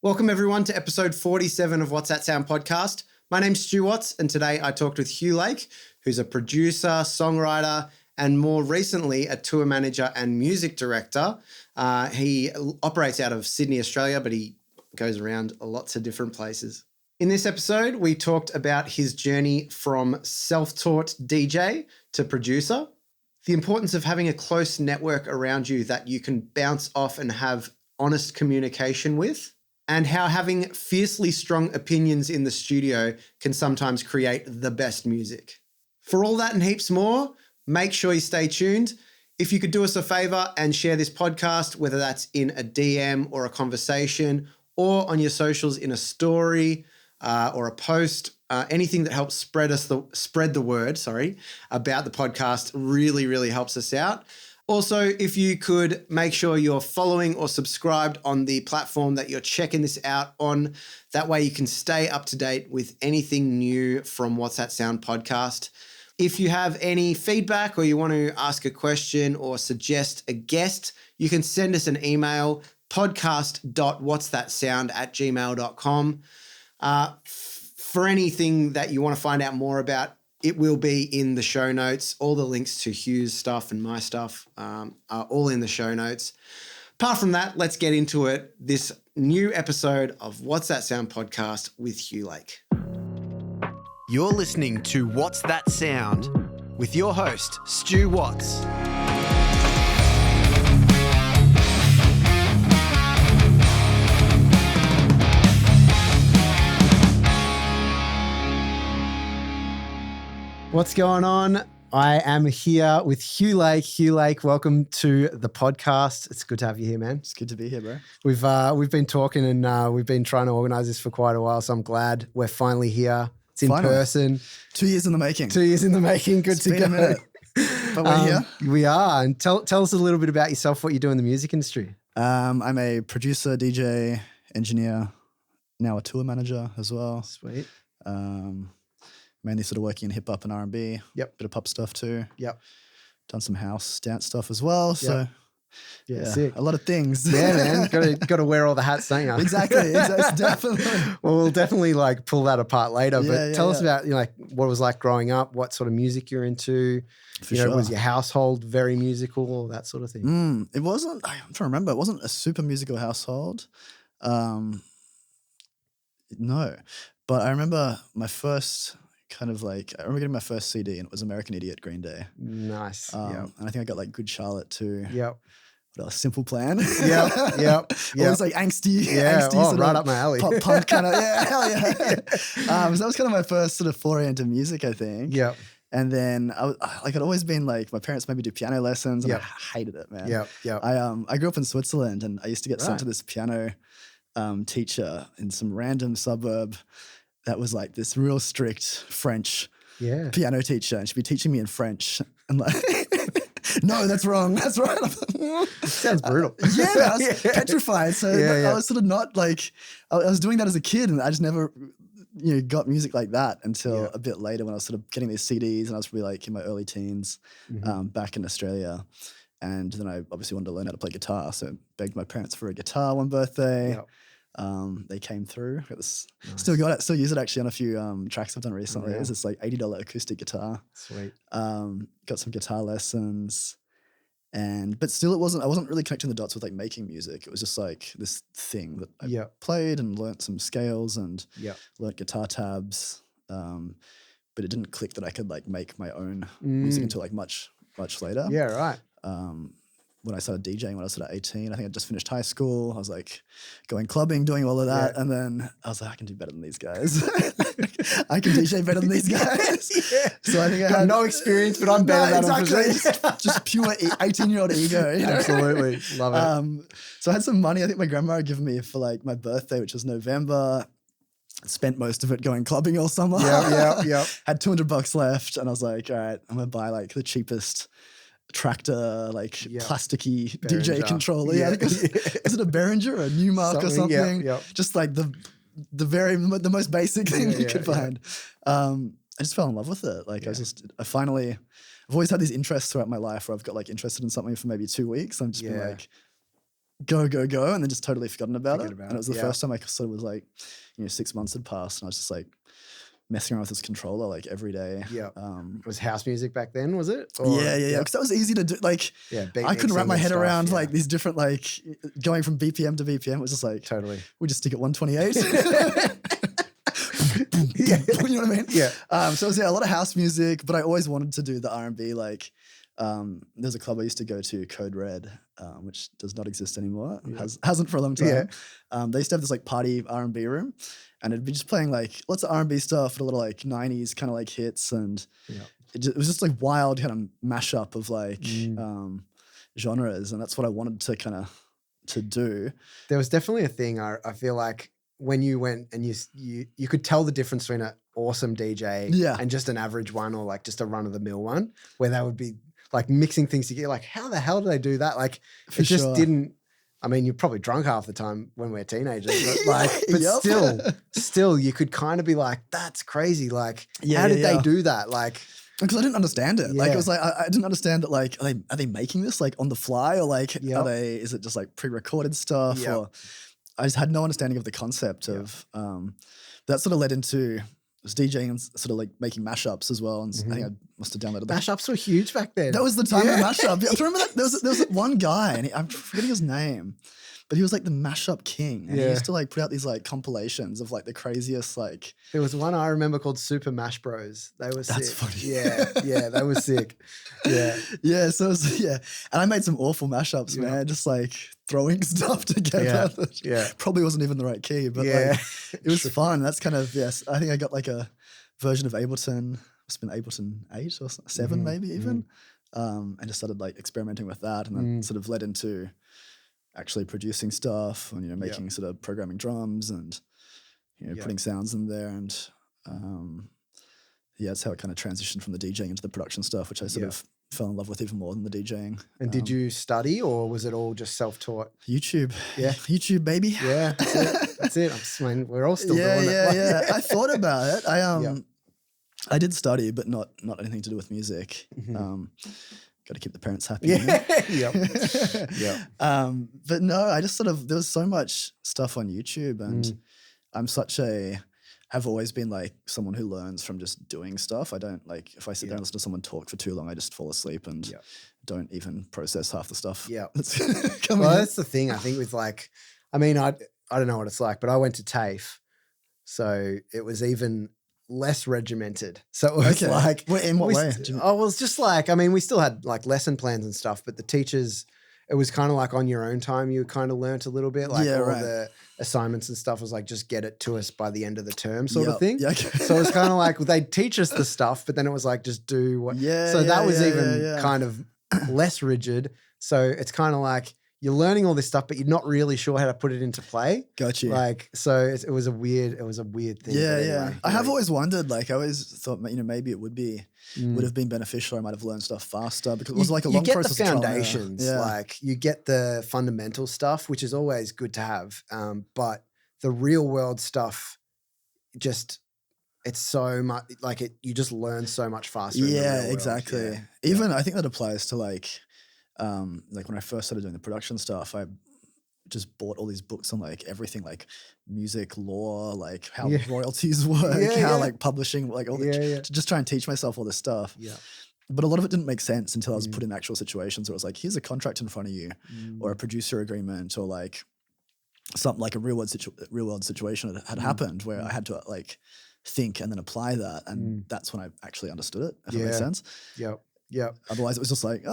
Welcome everyone to episode 47 of What's That Sound podcast. My name's Stu Watts, and today I talked with Hugh Lake, who's a producer, songwriter, and more recently a tour manager and music director. He operates out of Sydney, Australia, but he goes around lots of different places. In this episode, we talked about his journey from self-taught DJ to producer, the importance of having a close network around you that you can bounce off and have honest communication with, and how having fiercely strong opinions in the studio can sometimes create the best music. For all that and heaps more, make sure you stay tuned. If you could do us a favor and share this podcast, whether that's in a DM or a conversation or on your socials in a story or a post, anything that helps spread the word about the podcast really helps us out. Also, if you could make sure you're following or subscribed on the platform that you're checking this out on, that way you can stay up to date with anything new from What's That Sound podcast. If you have any feedback or you want to ask a question or suggest a guest, you can send us an email, podcast.whatsthatsound@gmail.com. For anything that you want to find out more about, it will be in the show notes. All the links to Hugh's stuff and my stuff are all in the show notes. Apart from that, let's get into it. This new episode of What's That Sound podcast with Hugh Lake. You're listening to What's That Sound with your host, Stu Watts. What's going on? I am here with Hugh Lake. Hugh Lake, welcome to the podcast. It's good to have you here, man. It's good to be here, bro. We've been talking and we've been trying to organise this for quite a while, so I'm glad we're finally here. It's in person. 2 years in the making. 2 years in the making. Good to go. A minute, but we're here. We are. And tell us a little bit about yourself, what you do in the music industry. I'm a producer, DJ, engineer, now a tour manager as well. Sweet. Mainly sort of working in hip hop and R&B. Yep. Bit of pop stuff too. Yep. Done some house dance stuff as well. So yeah, sick. A lot of things. Yeah, man. Got to wear all the hats, don't you? Exactly. Definitely. Well, we'll definitely pull that apart later. But tell us about what it was like growing up, what sort of music you're into. Was your household very musical, all that sort of thing? It wasn't. I'm trying to remember. It wasn't a super musical household. No, but I remember my first. I remember getting my first CD and it was American Idiot, Green Day. Nice. And I think I got Good Charlotte too. Yep. What else? Simple Plan. Yep. Always angsty. Yeah. Angsty Right up my alley. Pop punk kind of. Yeah. Hell yeah. So that was kind of my first sort of foray into music, I think. Yep. And then I'd always been my parents made me do piano lessons and I hated it, man. Yep. I grew up in Switzerland and I used to get sent to this piano teacher in some random suburb. That was this real strict French piano teacher. And she'd be teaching me in French. And no, that's wrong. That's right. Sounds brutal. I was petrified. So I was sort of not I was doing that as a kid and I just never got music like that until a bit later when I was sort of getting these CDs and I was probably in my early teens back in Australia. And then I obviously wanted to learn how to play guitar. So I begged my parents for a guitar one birthday. Yep. They came through. Nice. Still got it. Still use it actually on a few tracks I've done recently. It's this $80 acoustic guitar. Sweet. Got some guitar lessons, but still I wasn't really connecting the dots with making music. It was just this thing that I played and learnt some scales and learnt guitar tabs. But it didn't click that I could make my own music until much later. Yeah, right. When I started DJing when I was sort of 18, I think I just finished high school. I was going clubbing, doing all of that. Yeah. And then I was I can do better than these guys. I can DJ better than these guys. So I think I had no experience, but I'm better than exactly. Just pure 18-year-old ego. Absolutely. Love it. So I had some money I think my grandma had given me for my birthday, which was November. Spent most of it going clubbing all summer. Yeah. Had $200 left. And I was all right, I'm going to buy the cheapest tractor, plasticky DJ controller. I think is it a Behringer or a Newmark or something? Just the most basic thing you could find. I just fell in love with it. I've always had these interests throughout my life where I've got interested in something for maybe 2 weeks. I'm just been go, and then just totally forgotten about it. And it was the yeah. first time I sort of was like, 6 months had passed and I was just like messing around with this controller like every day. Yeah. It was house music back then, was it? Yeah. Because that was easy to do. Like, I couldn't wrap my head around like these different, like going from BPM to BPM. It was just like, totally. We just stick at 128. Yeah. You know what I mean? Yeah. So it was a lot of house music, but I always wanted to do the R&B. Like, there's a club I used to go to, Code Red, which does not exist anymore. Hasn't for a long time. Yeah. They used to have this like party R&B room, and it'd be just playing like lots of R&B stuff, but a little like 90s kind of like hits, and it was just like wild kind of mashup of like genres, and that's what I wanted to do. There was definitely a thing. I feel like when you went and you could tell the difference between an awesome DJ and just an average one, or like just a run of the mill one, where they would be like mixing things together. Like, how the hell do they do that? Like, it just didn't. I mean, you're probably drunk half the time when we're teenagers, but like, still, you could kind of be like, that's crazy. Like, how did they do that? Like, because I didn't understand it. Like, it was like I didn't understand that. Like, are they making this like on the fly, or like is it just like pre-recorded stuff? Or I just had no understanding of the concept of that. Sort of led into was DJing and sort of like making mashups as well. And I think I must have downloaded that. Mashups were huge back then. That was the time of mashup. I remember that there was one guy, and I'm forgetting his name, but he was like the mashup king. And he used to like put out these like compilations of like the craziest like. There was one I remember called Super Mash Bros. They were sick. That's funny. Yeah, they were sick. Yeah. So it was, and I made some awful mashups, man. Just like throwing stuff together. Probably wasn't even the right key, but like, it was fun. That's kind of, I think I got like a version of Ableton. It's been Ableton 8 or 7 maybe even. And just started like experimenting with that, and then sort of led into actually producing stuff and, making sort of programming drums and, putting sounds in there. And that's how it kind of transitioned from the DJing into the production stuff, which I sort of fell in love with even more than the DJing. And did you study, or was it all just self-taught? YouTube. Yeah. YouTube, baby. Yeah, that's it. I mean, we're all still doing it. Yeah. I thought about it. I did study, but not anything to do with music. Got to keep the parents happy. But no, I just sort of, there was so much stuff on YouTube, and I've always been like someone who learns from just doing stuff. I don't like, if I sit down and listen to someone talk for too long, I just fall asleep and don't even process half the stuff. Yeah. That's the thing. I think with like, I mean, I don't know what it's like, but I went to TAFE. So it was even less regimented. So it was like, in what way? Well, it's just like, I mean, we still had like lesson plans and stuff, but the teachers, it was kind of like on your own time. You kind of learnt a little bit, like the assignments and stuff was like, just get it to us by the end of the term sort of thing. So it was kind of like, they'd teach us the stuff, but then it was like, just do what. So that was even kind of less rigid. So it's kind of like, you're learning all this stuff, but you're not really sure how to put it into play. Got you. Like, so it was a weird thing. Yeah. I have always wondered, like, I always thought, maybe it would have been beneficial. I might have learned stuff faster, because it was like a long process. You get the foundations, like you get the fundamental stuff, which is always good to have. But the real world stuff, it's so much like you just learn so much faster. Yeah, exactly. Even I think that applies to like when I first started doing the production stuff, I just bought all these books on like everything, like music law, like how royalties work, like publishing, like all to just try and teach myself all this stuff. Yeah. But a lot of it didn't make sense until I was put in actual situations where it was like, here's a contract in front of you, or a producer agreement, or like something like a real world situation that had happened where I had to like think and then apply that. And that's when I actually understood it, if that makes sense. Yeah. Otherwise, it was just like,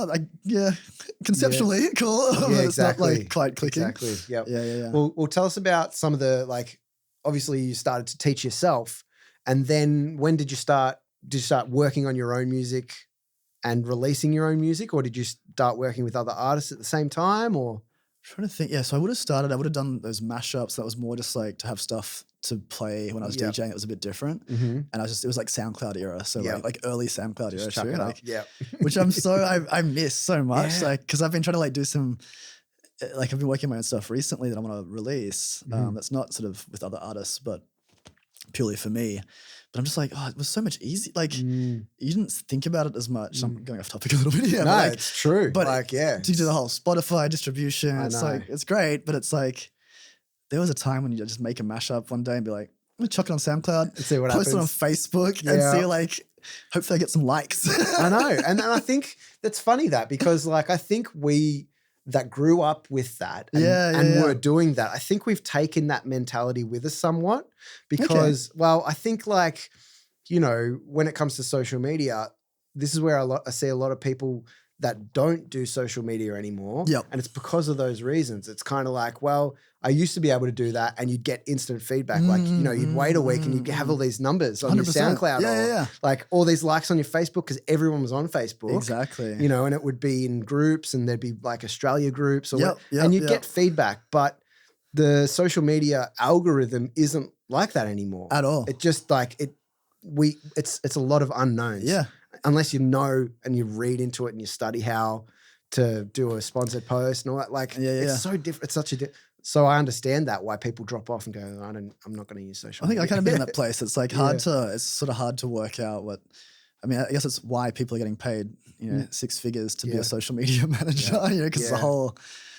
conceptually cool. But it's not like quite clicking. Exactly. Yeah. Well, tell us about some of the, like, obviously you started to teach yourself, and then when did you start? Did you start working on your own music and releasing your own music, or did you start working with other artists at the same time? Or I'm trying to think. Yeah, so I would have done those mashups. That was more just like to have stuff to play when I was DJing. It was a bit different, and it was like SoundCloud era, so like early SoundCloud era too, like, which I miss so much, like, because I've been trying to like do some, like I've been working on my own stuff recently that I want to release. That's not sort of with other artists, but purely for me. But I'm just like, oh, it was so much easier. Like you didn't think about it as much. I'm going off topic a little bit here. No, like, it's true. But like, yeah. to do the whole Spotify distribution, I it's know. like, it's great. But it's like, there was a time when you just make a mashup one day and be like, I'm gonna chuck it on SoundCloud, And see what post happens. it on Facebook and see like, hopefully I get some likes. I know. And I think that's funny that because like, I think we that grew up with that and were doing that, I think we've taken that mentality with us somewhat because, well, I think like, you know, when it comes to social media, this is where I see a lot of people that don't do social media anymore. Yep. And it's because of those reasons. It's kind of like, well, I used to be able to do that and you'd get instant feedback. Like, you know, you'd wait a week and you'd have all these numbers on your 100%. SoundCloud or like all these likes on your Facebook because everyone was on Facebook. Exactly. You know, and it would be in groups and there'd be like Australia groups or and you'd get feedback. But the social media algorithm isn't like that anymore. At all. It just like it's a lot of unknowns. Yeah. Unless you know and you read into it and you study how to do a sponsored post and all that. Like it's so different. It's such a so I understand that why people drop off and go, I'm not going to use social media. I kind of been in that place. It's like it's sort of hard to work out I guess it's why people are getting paid, you know, 6 figures to be a social media manager, you know, because it's a whole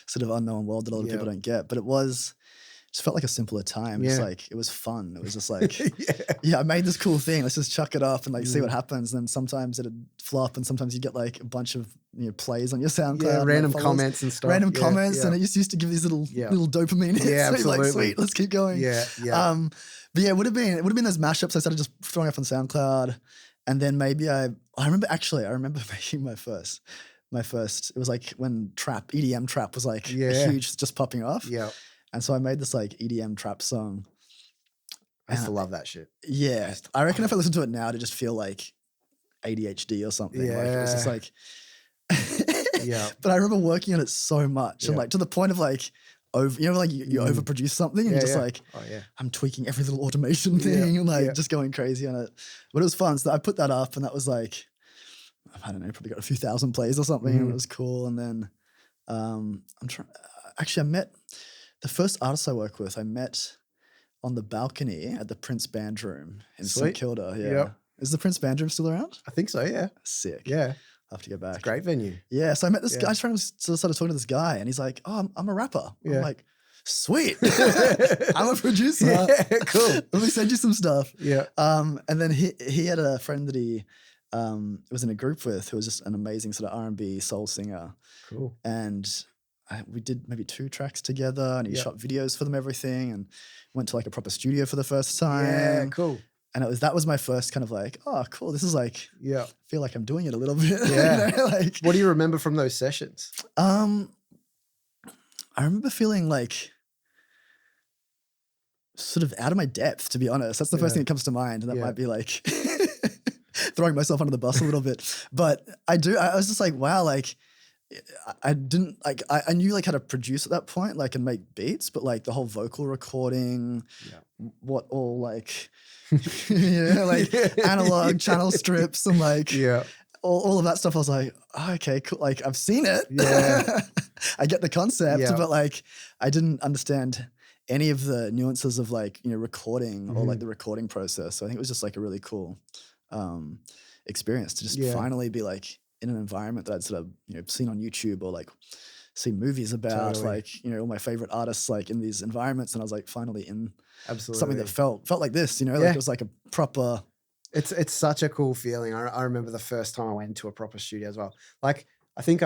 sort of unknown world that a lot of people don't get. But it just felt like a simpler time. It's like, it was fun. It was just like, I made this cool thing. Let's just chuck it up and like see what happens. And then sometimes it'd flop and sometimes you get like a bunch of plays on your SoundCloud. Yeah, random comments and stuff. Random comments. And it used to give these little dopamine hits. Yeah, so absolutely. Like, sweet, let's keep going. Yeah. But yeah, it would have been those mashups I started just throwing up on SoundCloud. And then maybe I remember making my first, it was like when EDM trap was like huge, just popping off. Yeah. And so I made this like EDM trap song. I used to love that shit. Yeah. I reckon if I listen to it now, to just feel like ADHD or something. Yeah. Like it was just like, yeah. But I remember working on it so much and like to the point of like, you overproduce something and you're just like, I'm tweaking every little automation thing and like just going crazy on it. But it was fun. So I put that up and that was like, I don't know, probably got a few thousand plays or something and it was cool. And then I met the first artist I work with, I met on the balcony at the Prince Band Room in St Kilda. Yeah. Yep. Is the Prince Band Room still around? I think so, yeah. Sick. Yeah. I'll have to go back. It's a great venue. Yeah. So I met this guy, I started talking to this guy and he's like, oh, I'm a rapper. I'm like, sweet. I'm a producer. Yeah, cool. Let me send you some stuff. Yeah. And then he had a friend that he was in a group with who was just an amazing sort of R&B soul singer. Cool. And we did maybe 2 tracks together and he shot videos for them, everything, and went to like a proper studio for the first time. Yeah, cool. And that was my first kind of like, oh, cool. This is like, I feel like I'm doing it a little bit. Yeah. You know, like, what do you remember from those sessions? I remember feeling like sort of out of my depth, to be honest. That's the first thing that comes to mind. And that might be like throwing myself under the bus a little bit. But I was just like, wow, like, I didn't like, I knew like how to produce at that point, like, and make beats, but like the whole vocal recording, what all like, like analog channel strips and like all of that stuff. I was like, oh, okay, cool. Like I've seen it. Yeah. I get the concept, but like I didn't understand any of the nuances of like, recording or like the recording process. So I think it was just like a really cool experience to just finally be like in an environment that I'd sort of, seen on YouTube or like seen movies about, like, all my favorite artists like in these environments. And I was like finally in something that felt like this, like it was like a proper. It's such a cool feeling. I remember the first time I went to a proper studio as well. Like I think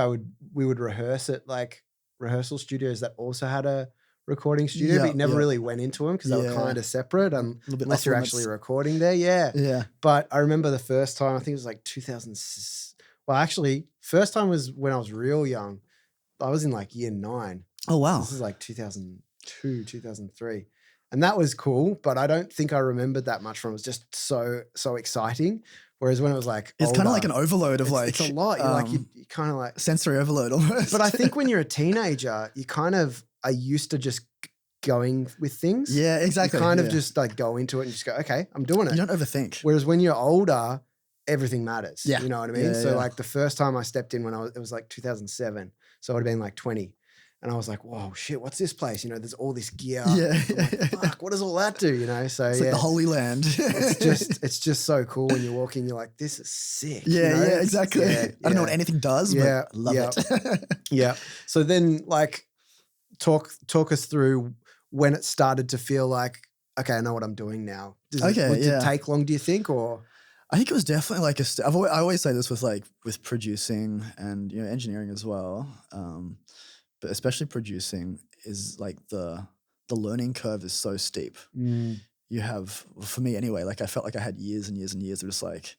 we would rehearse at like rehearsal studios that also had a recording studio, but you never really went into them because they were kind of separate unless you're actually recording there. Yeah. But I remember the first time, I think it was like 2000. Well, actually, first time was when I was real young. I was in like year 9. Oh, wow. This is like 2002, 2003. And that was cool, but I don't think I remembered that much from it. It was just so exciting. Whereas when it was like it's kind of like an overload of like. It's a lot. You're like, you kind of like. Sensory overload almost. But I think when you're a teenager, you kind of are used to just going with things. Yeah, exactly. You kind of just like go into it and just go, okay, I'm doing it. You don't overthink. Whereas when you're older, everything matters. Yeah. You know what I mean? So like the first time I stepped in it was like 2007. So I would have been like 20. And I was like, whoa, shit, what's this place? You know, there's all this gear. Yeah. I'm like, fuck, what does all that do? You know, so It's like the Holy Land. it's just so cool when you walk in, you're like, this is sick. Yeah, you know? yeah, exactly. Yeah, I don't know what anything does, but love it. Yeah. So then like talk us through when it started to feel like, okay, I know what I'm doing now. Did it take long, do you think, or? I think it was definitely like I always say this with producing and, you know, engineering as well. But especially producing is like the learning curve is so steep. You have, for me anyway, like I felt like I had years and years and years of just like,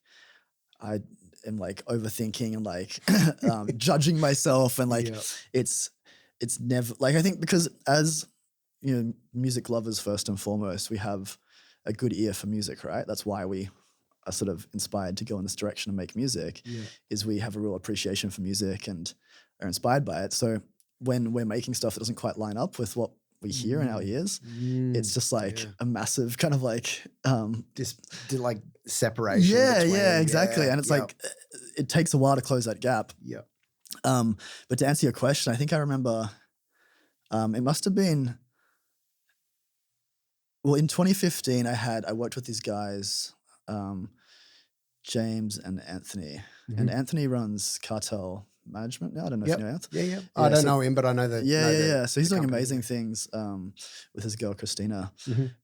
I am like overthinking and like judging myself and like it's never like, I think because as, you know, music lovers first and foremost, we have a good ear for music, right? That's why we are sort of inspired to go in this direction and make music, is we have a real appreciation for music and are inspired by it. So when we're making stuff that doesn't quite line up with what we hear in our ears, it's just like a massive kind of like like separation. Yeah, exactly. And it's like it takes a while to close that gap. Yeah. But to answer your question, I think I remember it must have been, well, in 2015 I worked with these guys, James and Anthony. And Anthony runs Cartel Management now. I don't know if you know Anthony. Yeah. I don't know him, but I know that. Yeah. So he's doing amazing things with his girl Christina.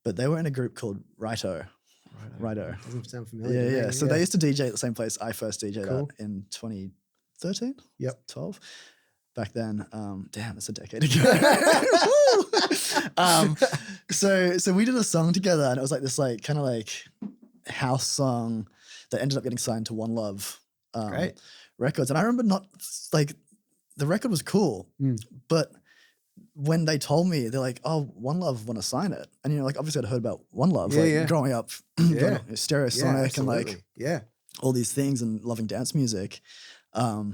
But they were in a group called Righto. Doesn't sound familiar. Yeah. So they used to DJ at the same place I first DJed at in 2013. 12. Back then, damn, it's a decade ago. So we did a song together, and it was like this like kind of like house song that ended up getting signed to Onelove Records. And I remember not like the record was cool, but when they told me, they're like, "Oh, Onelove want to sign it," and you know, like obviously I'd heard about Onelove, growing up, Stereosonic and like all these things and loving dance music. I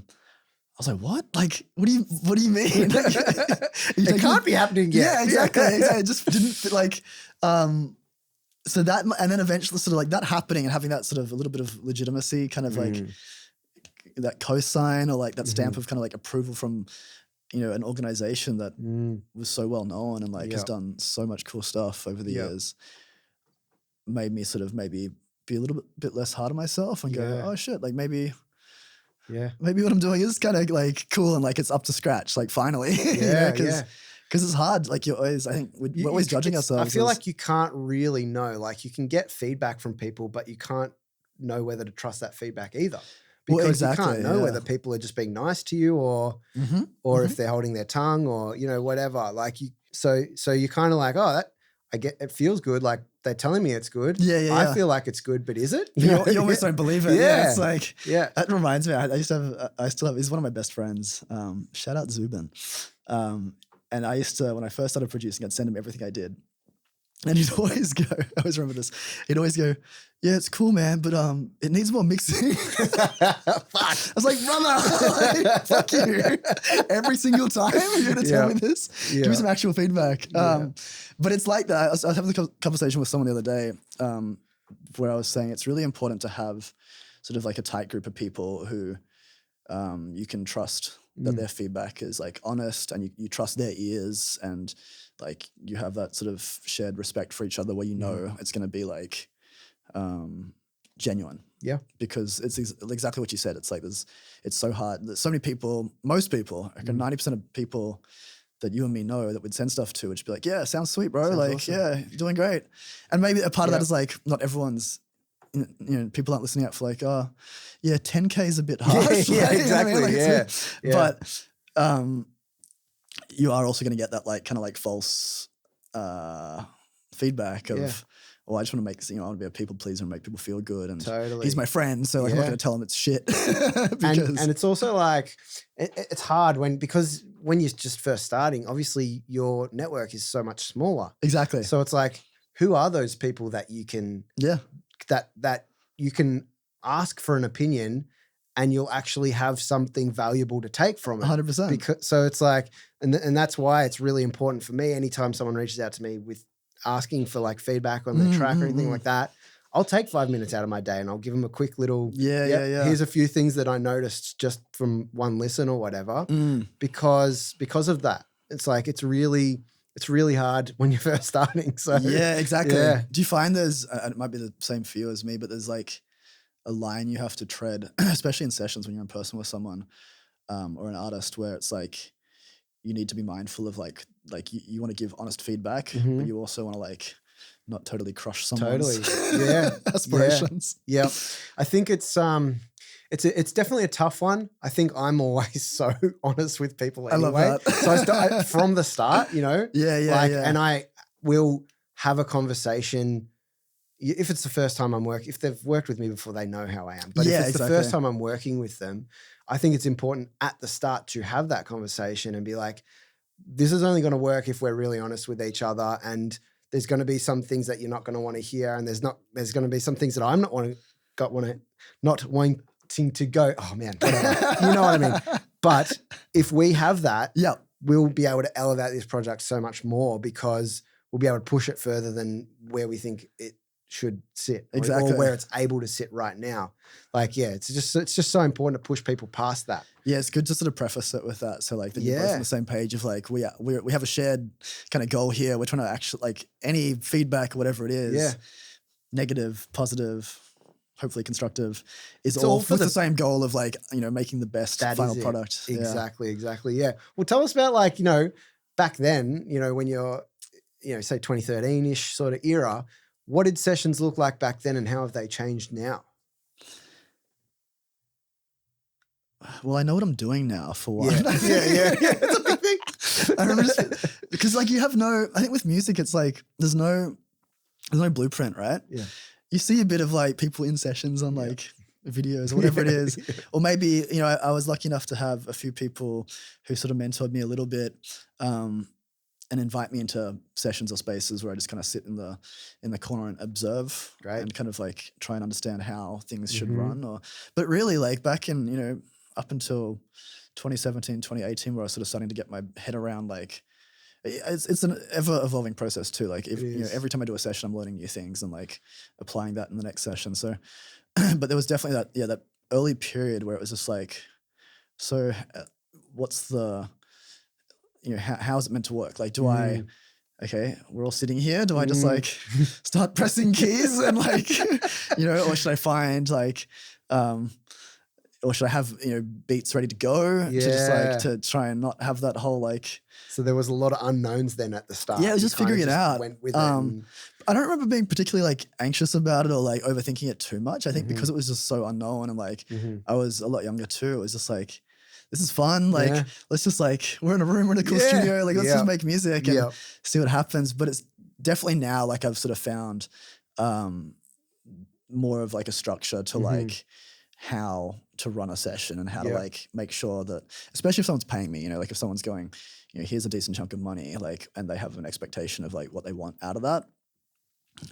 was like, what? Like, what do you mean? It can't be happening yet. Yeah, exactly. It just didn't fit like, so that, and then eventually sort of like that happening and having that sort of a little bit of legitimacy, kind of like that cosign or like that stamp of kind of like approval from, you know, an organization that was so well known and like has done so much cool stuff over the years, made me sort of maybe be a little bit less hard on myself and go, oh shit, like maybe what I'm doing is kind of like cool and like it's up to scratch, like finally. Because it's hard. Like you're always, I think we're always judging ourselves. I feel like you can't really know. Like you can get feedback from people, but you can't know whether to trust that feedback either. Because you can't know whether people are just being nice to you or if they're holding their tongue or, you know, whatever. Like so you're kind of like, oh, that I get, it feels good. Like they're telling me it's good. I feel like it's good, but is it? You almost don't believe it. It's like, that reminds me, I still have, he's one of my best friends. Shout out Zubin. And I used to, when I first started producing, I'd send him everything I did. And he'd always go, I always remember this. He'd always go, yeah, it's cool, man, but it needs more mixing. I was like, brother, like, fuck you. Every single time you're going to tell me this? Give me some actual feedback. But it's like that. I was having a conversation with someone the other day where I was saying it's really important to have sort of like a tight group of people who you can trust that their feedback is like honest and you trust their ears and like you have that sort of shared respect for each other where you know it's going to be like genuine. Yeah. Because it's exactly what you said. It's like it's so hard. There's so many people, most people, like 90% of people that you and me know that would send stuff to would just be like, yeah, sounds sweet, bro. Sounds like, awesome. Yeah, you're doing great. And maybe a part of that is like not everyone's, you know, people aren't listening out for like, oh, yeah, 10K is a bit harsh. Yeah, exactly. You know I mean? But you are also going to get that like kind of like false feedback of, well, I just want to make, you know, I want to be a people pleaser and make people feel good. And he's my friend, so like, I'm not going to tell him it's shit. and it's also like, it's hard because when you're just first starting, obviously your network is so much smaller. Exactly. So it's like, who are those people that you can, that you can ask for an opinion and you'll actually have something valuable to take from it. 100%. So it's like, and that's why it's really important for me. Anytime someone reaches out to me with asking for like feedback on the track or anything like that, I'll take 5 minutes out of my day and I'll give them a quick little, here's a few things that I noticed just from one listen or whatever, because of that. it's like it's really hard when you're first starting. So yeah, exactly. Yeah. Do you find there's it might be the same for you as me, but there's like a line you have to tread, especially in sessions when you're in person with someone or an artist, where it's like you need to be mindful of like you want to give honest feedback, but you also want to like not totally crush someone's aspirations. Yeah. I think it's definitely a tough one. I think I'm always so honest with people anyway. I love that. So I start from the start, you know? Yeah. And I will have a conversation. If it's the first time I'm working, if they've worked with me before, they know how I am. But if it's the first time I'm working with them, I think it's important at the start to have that conversation and be like, this is only going to work if we're really honest with each other, and there's going to be some things that you're not going to want to hear, and there's going to be some things that I'm not wanting to go, oh man, whatever. You know what I mean? But if we have that, we'll be able to elevate this project so much more, because we'll be able to push it further than where we think it should sit, or where it's able to sit right now. Like, yeah, it's just so important to push people past that. Yeah, it's good to sort of preface it with that. So like that you're both on the same page of like, we have a shared kind of goal here. We're trying to actually, like, any feedback or whatever it is, negative, positive, hopefully constructive, is all for the same goal of like, you know, making the best final product. Exactly. Yeah. Well, tell us about, like, you know, back then, you know, when you're, you know, say 2013-ish sort of era, what did sessions look like back then, and how have they changed now? Well, I know what I'm doing now, for one. Yeah. It's a big thing. I remember because like you have I think with music, it's like there's no blueprint, right? Yeah. You see a bit of like people in sessions on like videos or whatever it is. Or maybe, you know, I was lucky enough to have a few people who sort of mentored me a little bit, and invite me into sessions or spaces where I just kind of sit in the corner and observe, and kind of like try and understand how things should run. But really, like back in, you know, up until 2017, 2018, where I was sort of starting to get my head around, like, it's an ever evolving process too. Like, if, you know, every time I do a session, I'm learning new things and like applying that in the next session. So, but there was definitely that early period where it was just like, so what's the, you know, how is it meant to work? Like, do I, okay, we're all sitting here. Do I just like start pressing keys and like, you know, or should I find like, or should I have, you know, beats ready to go to just like to try and not have that whole like. So there was a lot of unknowns then at the start. Yeah, it was just figuring it out. Went with it I don't remember being particularly like anxious about it or like overthinking it too much. I think because it was just so unknown and like I was a lot younger too. It was just like, this is fun. Like, let's just like, we're in a room, we're in a cool studio. Like, let's just make music and see what happens. But it's definitely now, like, I've sort of found more of like a structure to like how to run a session and how to like make sure that, especially if someone's paying me, you know, like if someone's going, you know, here's a decent chunk of money, like, and they have an expectation of like what they want out of that.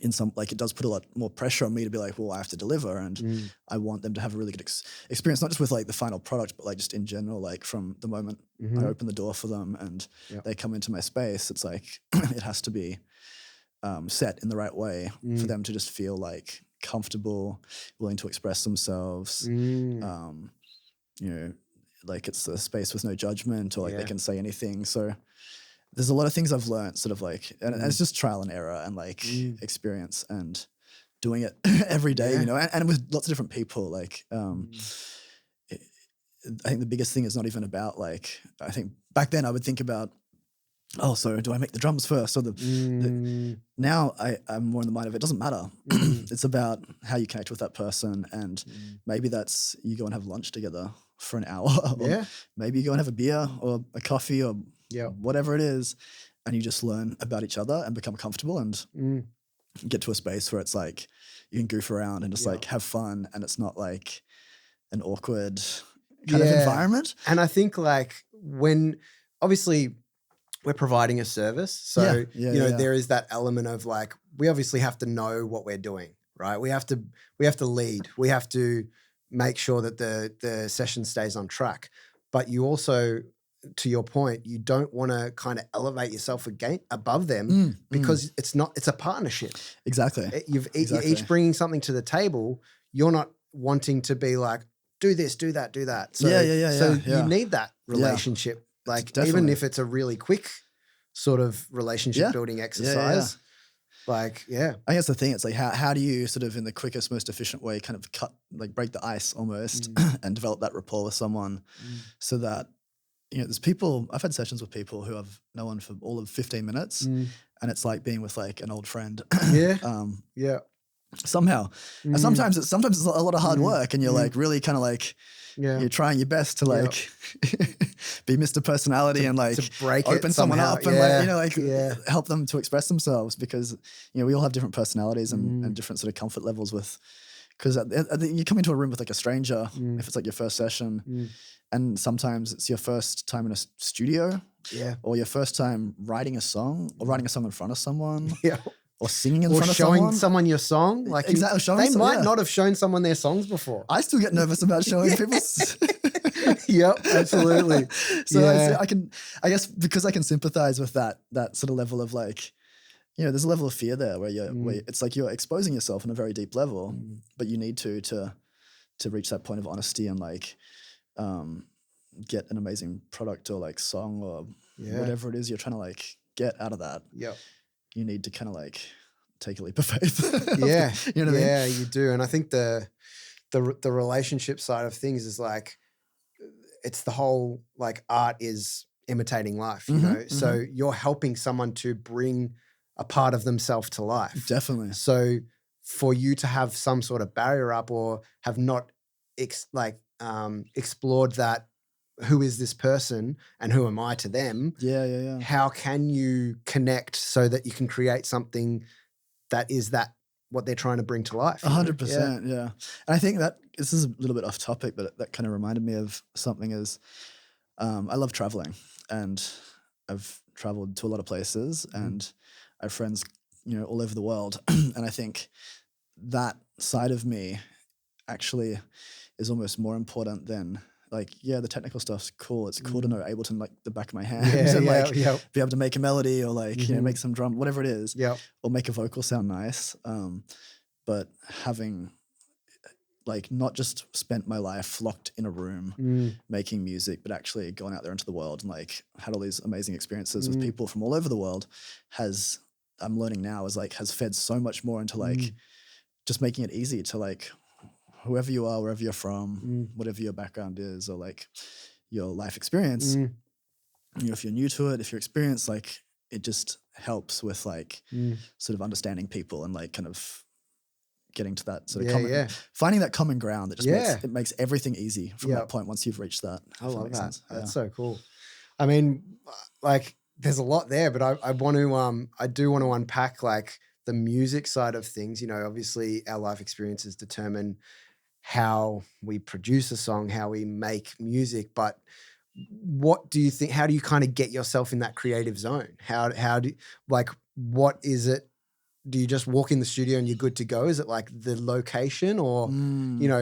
In some, like, it does put a lot more pressure on me to be like, well, I have to deliver, and I want them to have a really good experience, not just with like the final product, but like just in general, like from the moment I open the door for them and they come into my space, it's like, it has to be set in the right way for them to just feel like comfortable, willing to express themselves, you know, like it's a space with no judgment, or like they can say anything. So there's a lot of things I've learned sort of like, and it's just trial and error and like experience and doing it every day, you know, and with lots of different people. Like, I think the biggest thing is not even about like, I think back then I would think about, oh, so do I make the drums first? Or now I'm more in the mind of it doesn't matter. It's about how you connect with that person. And maybe that's you go and have lunch together for an hour. Or maybe you go and have a beer or a coffee or whatever it is. And you just learn about each other and become comfortable and get to a space where it's like you can goof around and just like have fun. And it's not like an awkward kind of environment. And I think like when obviously we're providing a service. So, you know, there is that element of like, we obviously have to know what we're doing, right? We have to lead. We have to make sure that the session stays on track. But you also, to your point, you don't want to kind of elevate yourself above them because it's a partnership. Exactly. You're each bringing something to the table. You're not wanting to be like, do this, do that, do that. So, you need that relationship. like Definitely. even if it's a really quick sort of relationship building exercise. Like, yeah. I guess the thing, it's like how do you sort of in the quickest, most efficient way kind of break the ice almost and develop that rapport with someone so that, there's people, I've had sessions with people who I've known for all of 15 minutes and it's like being with like an old friend. Somehow. And sometimes it's a lot of hard work and you're like really kind of like, you're trying your best to like be Mr. Personality and like to break open it someone somehow. up and help them to express themselves because, we all have different personalities and different sort of comfort levels with, because you come into a room with like a stranger, if it's like your first session and sometimes it's your first time in a studio or your first time writing a song or writing a song in front of someone. Or singing in front of someone. Or showing someone your song. Like exactly, they might not have shown someone their songs before. I still get nervous about showing people. Yep, absolutely. So I guess because I can sympathize with that sort of level of like, there's a level of fear there where where it's like you're exposing yourself on a very deep level, but you need to reach that point of honesty and like get an amazing product or like song or whatever it is you're trying to like get out of that. Yep. You need to kind of like take a leap of faith. You know what I mean? Yeah, you do. And I think the relationship side of things is like, it's the whole like art is imitating life, you know? So you're helping someone to bring a part of themselves to life. Definitely. So for you to have some sort of barrier up or have not explored that, who is this person and who am I to them? Yeah. How can you connect so that you can create something that is what they're trying to bring to life? 100%, yeah. And I think that this is a little bit off topic, but that kind of reminded me of something is I love traveling and I've traveled to a lot of places and I have friends, all over the world. And I think that side of me actually is almost more important than like, the technical stuff's cool. It's cool to know Ableton like the back of my hands and be able to make a melody or like, make some drum, whatever it is, or make a vocal sound nice. But having like not just spent my life locked in a room making music, but actually gone out there into the world and like had all these amazing experiences with people from all over the world I'm learning now has fed so much more into like just making it easy to like, whoever you are, wherever you're from, whatever your background is, or like your life experience, if you're new to it, if you're experienced, like it just helps with like sort of understanding people and like kind of getting to that sort of finding that common ground that just makes everything easy from that point once you've reached that. I love that. That's so cool. I mean, like there's a lot there, but I do want to unpack like the music side of things. Obviously our life experiences determine how we produce a song, how we make music, but what do you think, how do you kind of get yourself in that creative zone? How do, like, what is it? Do you just walk in the studio and you're good to go? Is it like the location or,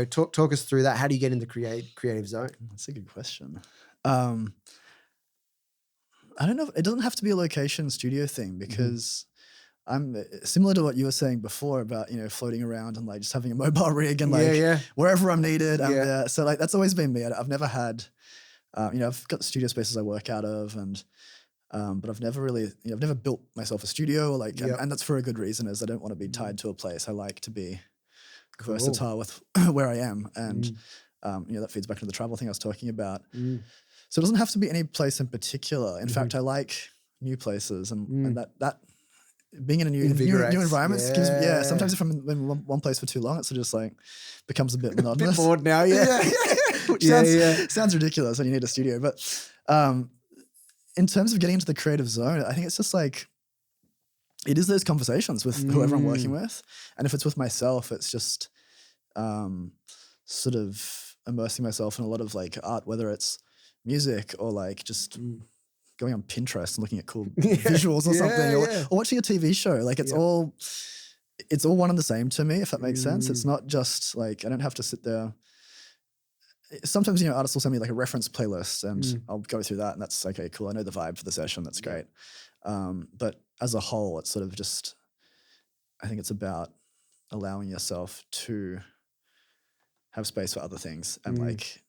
talk us through that. How do you get into creative zone? That's a good question. I don't know. It doesn't have to be a location studio thing because I'm similar to what you were saying before about, floating around and like just having a mobile rig and like wherever I'm needed. So like, that's always been me. I've never had, I've got studio spaces I work out of and, but I've never really, I've never built myself a studio or like, and that's for a good reason is I don't want to be tied to a place. I like to be versatile with where I am. And, that feeds back into the travel thing I was talking about. So it doesn't have to be any place in particular. In fact, I like new places and that being in a new environment gives me, sometimes if I'm in one place for too long, it's just like becomes a bit monotonous. A bit bored now, Which sounds ridiculous when you need a studio. But in terms of getting into the creative zone, I think it's just like, it is those conversations with whoever I'm working with. And if it's with myself, it's just sort of immersing myself in a lot of like art, whether it's music or like just going on Pinterest and looking at cool visuals or something, or watching a TV show. Like it's all one and the same to me, if that makes sense. It's not just like, I don't have to sit there. Sometimes, artists will send me like a reference playlist and I'll go through that and that's okay, cool. I know the vibe for the session. That's great. But as a whole, it's sort of just, I think it's about allowing yourself to have space for other things and like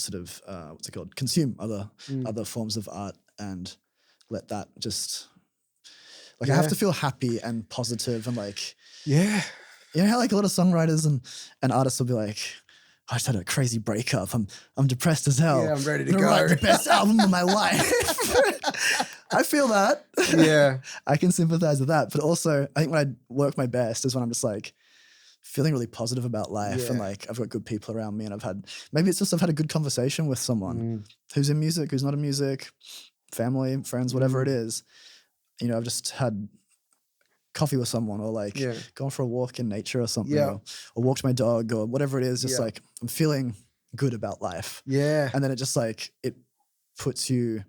sort of what's it called? Consume other forms of art and let that just I have to feel happy and positive and like you know how like a lot of songwriters and artists will be like, I just had a crazy breakup. I'm depressed as hell. Yeah, I'm ready to I'm go. write the best album of my life. I feel that. Yeah. I can sympathize with that. But also, I think when I work my best is when I'm just like feeling really positive about life and like I've got good people around me and I've had a good conversation with someone who's in music, who's not in music, family, friends, whatever it is. You know, I've just had coffee with someone or like gone for a walk in nature or something or walked my dog or whatever it is. Just like I'm feeling good about life. Yeah. And then it just like, it puts you,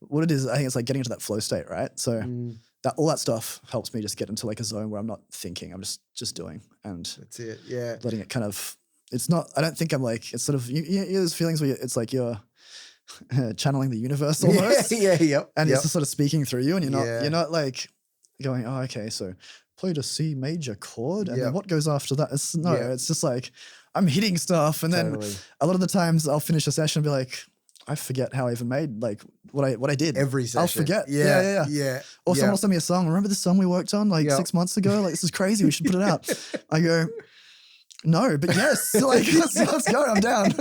what it is, I think it's like getting into that flow state, right? So that all that stuff helps me just get into like a zone where I'm not thinking, I'm just doing and that's it. Yeah. Letting it kind of, it's not, I don't think I'm like, it's sort of, you those feelings where it's like you're channeling the universe almost. And it's just sort of speaking through you and you're not like going, oh, okay, so played a C major chord and then what goes after that? It's just like I'm hitting stuff and then a lot of the times I'll finish a session and be like, I forget how I even made like what I did. Every session. I'll forget. Yeah. Or someone will send me a song. Remember the song we worked on like 6 months ago? Like this is crazy. We should put it out. I go, no, but yes. Like let's go. I'm down.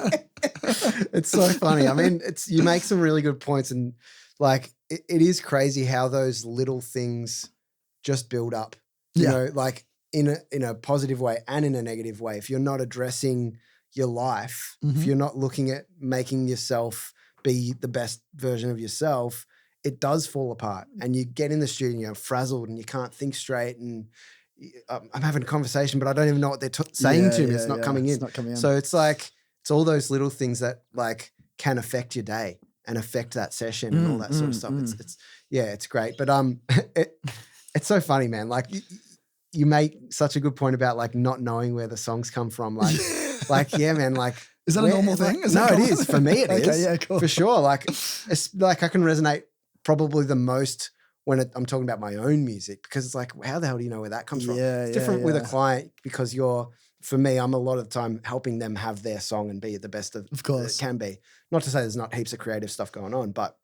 It's so funny. I mean, you make some really good points and like it is crazy how those little things just build up. You know, like in a positive way and in a negative way. If you're not addressing your life, if you're not looking at making yourself be the best version of yourself, it does fall apart. And you get in the studio and you're frazzled and you can't think straight. And I'm having a conversation, but I don't even know what they're saying to me. It's not coming in. It's not coming in. So it's like, it's all those little things that like can affect your day and affect that session and all that sort of stuff. It's great. But it's so funny, man. Like you make such a good point about like not knowing where the songs come from. Like, yeah, man, like. Is that a normal thing? No, it is. For me, it is. Okay, yeah, cool. For sure. Like, it's like I can resonate probably the most when I'm talking about my own music because it's like, how the hell do you know where that comes from? It's different with a client because for me, I'm a lot of the time helping them have their song and be the best of course it can be. Not to say there's not heaps of creative stuff going on, but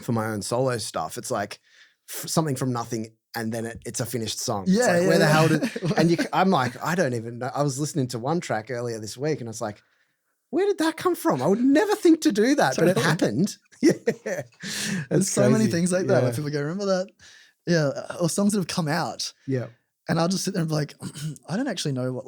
for my own solo stuff, it's like something from nothing and then it's a finished song. It's like, where the hell did, I'm like, I don't even know. I was listening to one track earlier this week and I was like, where did that come from? I would never think to do that, but it happened. There's so many things like that where people go, remember that? Yeah. Or songs that have come out. Yeah. And I'll just sit there and be like, I don't actually know what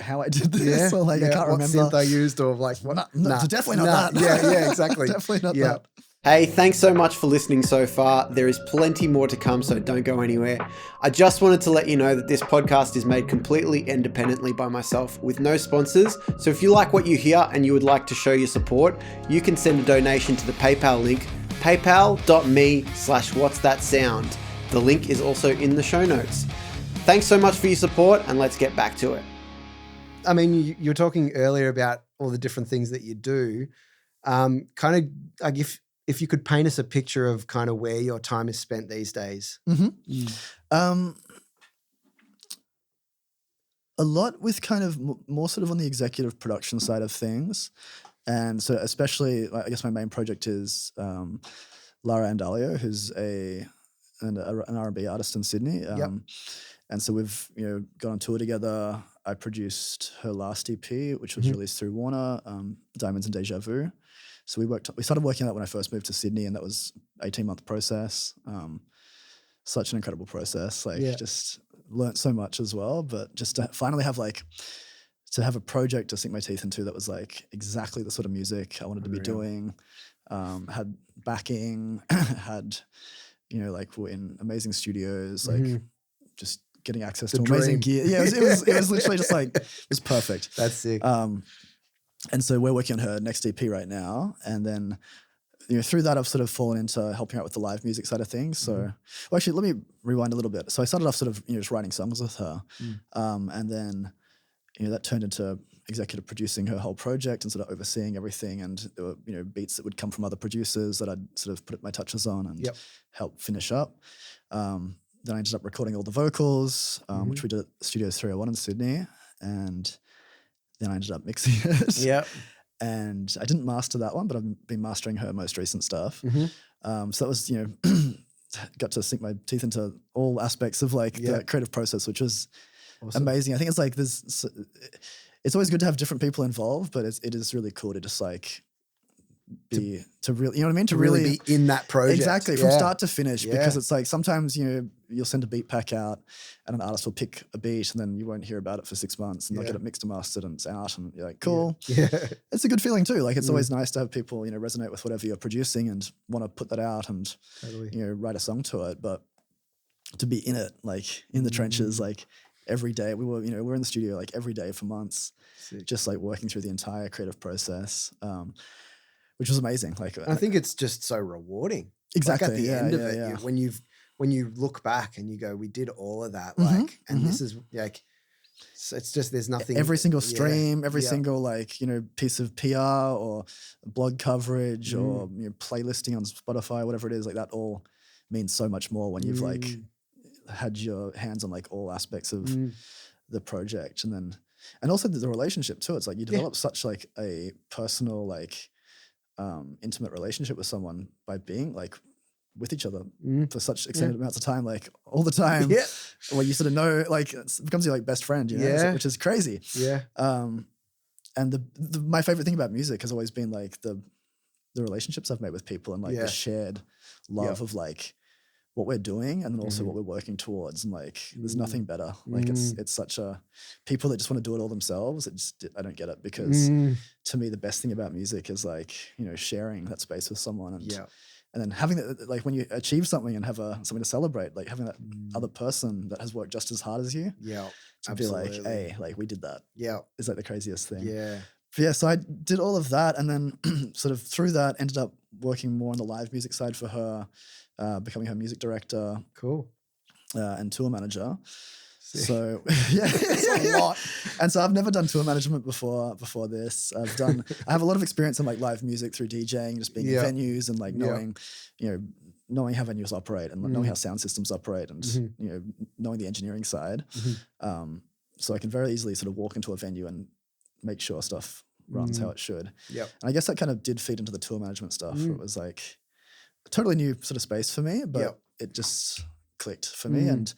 how I did this or like I can't remember. What synth I used or like what? No, definitely not that. Yeah, exactly. Definitely not that. Hey, thanks so much for listening so far. There is plenty more to come, so don't go anywhere. I just wanted to let you know that this podcast is made completely independently by myself with no sponsors. So if you like what you hear and you would like to show your support, you can send a donation to the PayPal link, paypal.me/whatsthatsound. The link is also in the show notes. Thanks so much for your support and let's get back to it. I mean, you were talking earlier about all the different things that you do. Kind of like if you could paint us a picture of kind of where your time is spent these days. A lot with kind of more sort of on the executive production side of things. And so especially, I guess my main project is Lara Andallo, who's an R&B artist in Sydney. And so we've, gone on tour together. I produced her last EP, which was released through Warner, Diamonds and Deja Vu. So we started working on that when I first moved to Sydney, and that was 18-month process. Such an incredible process. Just learnt so much as well. But just to finally have to have a project to sink my teeth into that was like exactly the sort of music I wanted to be doing. Had backing, had we're in amazing studios, just getting access to amazing gear. Yeah, it was literally just it was perfect. That's sick. And so we're working on her next EP right now. And then, through that, I've sort of fallen into helping out with the live music side of things. So, well, actually, let me rewind a little bit. So I started off sort of, just writing songs with her. And then, that turned into executive producing her whole project and sort of overseeing everything. And there were, beats that would come from other producers that I'd sort of put my touches on and help finish up. Then I ended up recording all the vocals, which we did at Studios 301 in Sydney. And then I ended up mixing it. Yeah. And I didn't master that one, but I've been mastering her most recent stuff. So that was, got to sink my teeth into all aspects of like the creative process, which was amazing. I think it's like it's always good to have different people involved, but it is really cool to just like to really, you know what I mean? To really be in that project. Exactly, from start to finish, because it's like sometimes, you'll send a beat pack out and an artist will pick a beat and then you won't hear about it for 6 months and they'll get it mixed and mastered and it's out and you're like, cool. Yeah. It's a good feeling too. Like it's always nice to have people, resonate with whatever you're producing and want to put that out and, write a song to it. But to be in it, like in the trenches, like every day, we're in the studio like every day for months, just like working through the entire creative process, which was amazing. Like I think it's just so rewarding. Exactly. Like at the end of it, when you look back and you go, we did all of that, like, and this is like, so it's just, there's nothing. Every single stream, every single like, piece of PR or blog coverage or playlisting on Spotify, whatever it is, like that all means so much more when you've like had your hands on like all aspects of the project. And also the relationship too. It's like you develop such like a personal, like intimate relationship with someone by being like with each other for such extended amounts of time, like all the time, where you sort of know, like it becomes your like best friend, which is crazy. And my favorite thing about music has always been like the relationships I've made with people and like the shared love of like what we're doing and then also what we're working towards. And like, there's nothing better. Like it's such a, people that just want to do it all themselves. I don't get it, because to me, the best thing about music is like, sharing that space with someone and then having that, like when you achieve something and have something to celebrate, like having that other person that has worked just as hard as you. To be like, hey, like we did that. It's like the craziest thing. But so I did all of that. And then sort of through that ended up working more on the live music side for her, becoming her music director. Cool. And tour manager. So it's a lot. And so I've never done tour management before this. I have a lot of experience in like live music through DJing, just being in venues and like knowing, knowing how venues operate and knowing how sound systems operate and, knowing the engineering side. So I can very easily sort of walk into a venue and make sure stuff runs how it should. And I guess that kind of did feed into the tour management stuff. It was like a totally new sort of space for me, but it just clicked for me and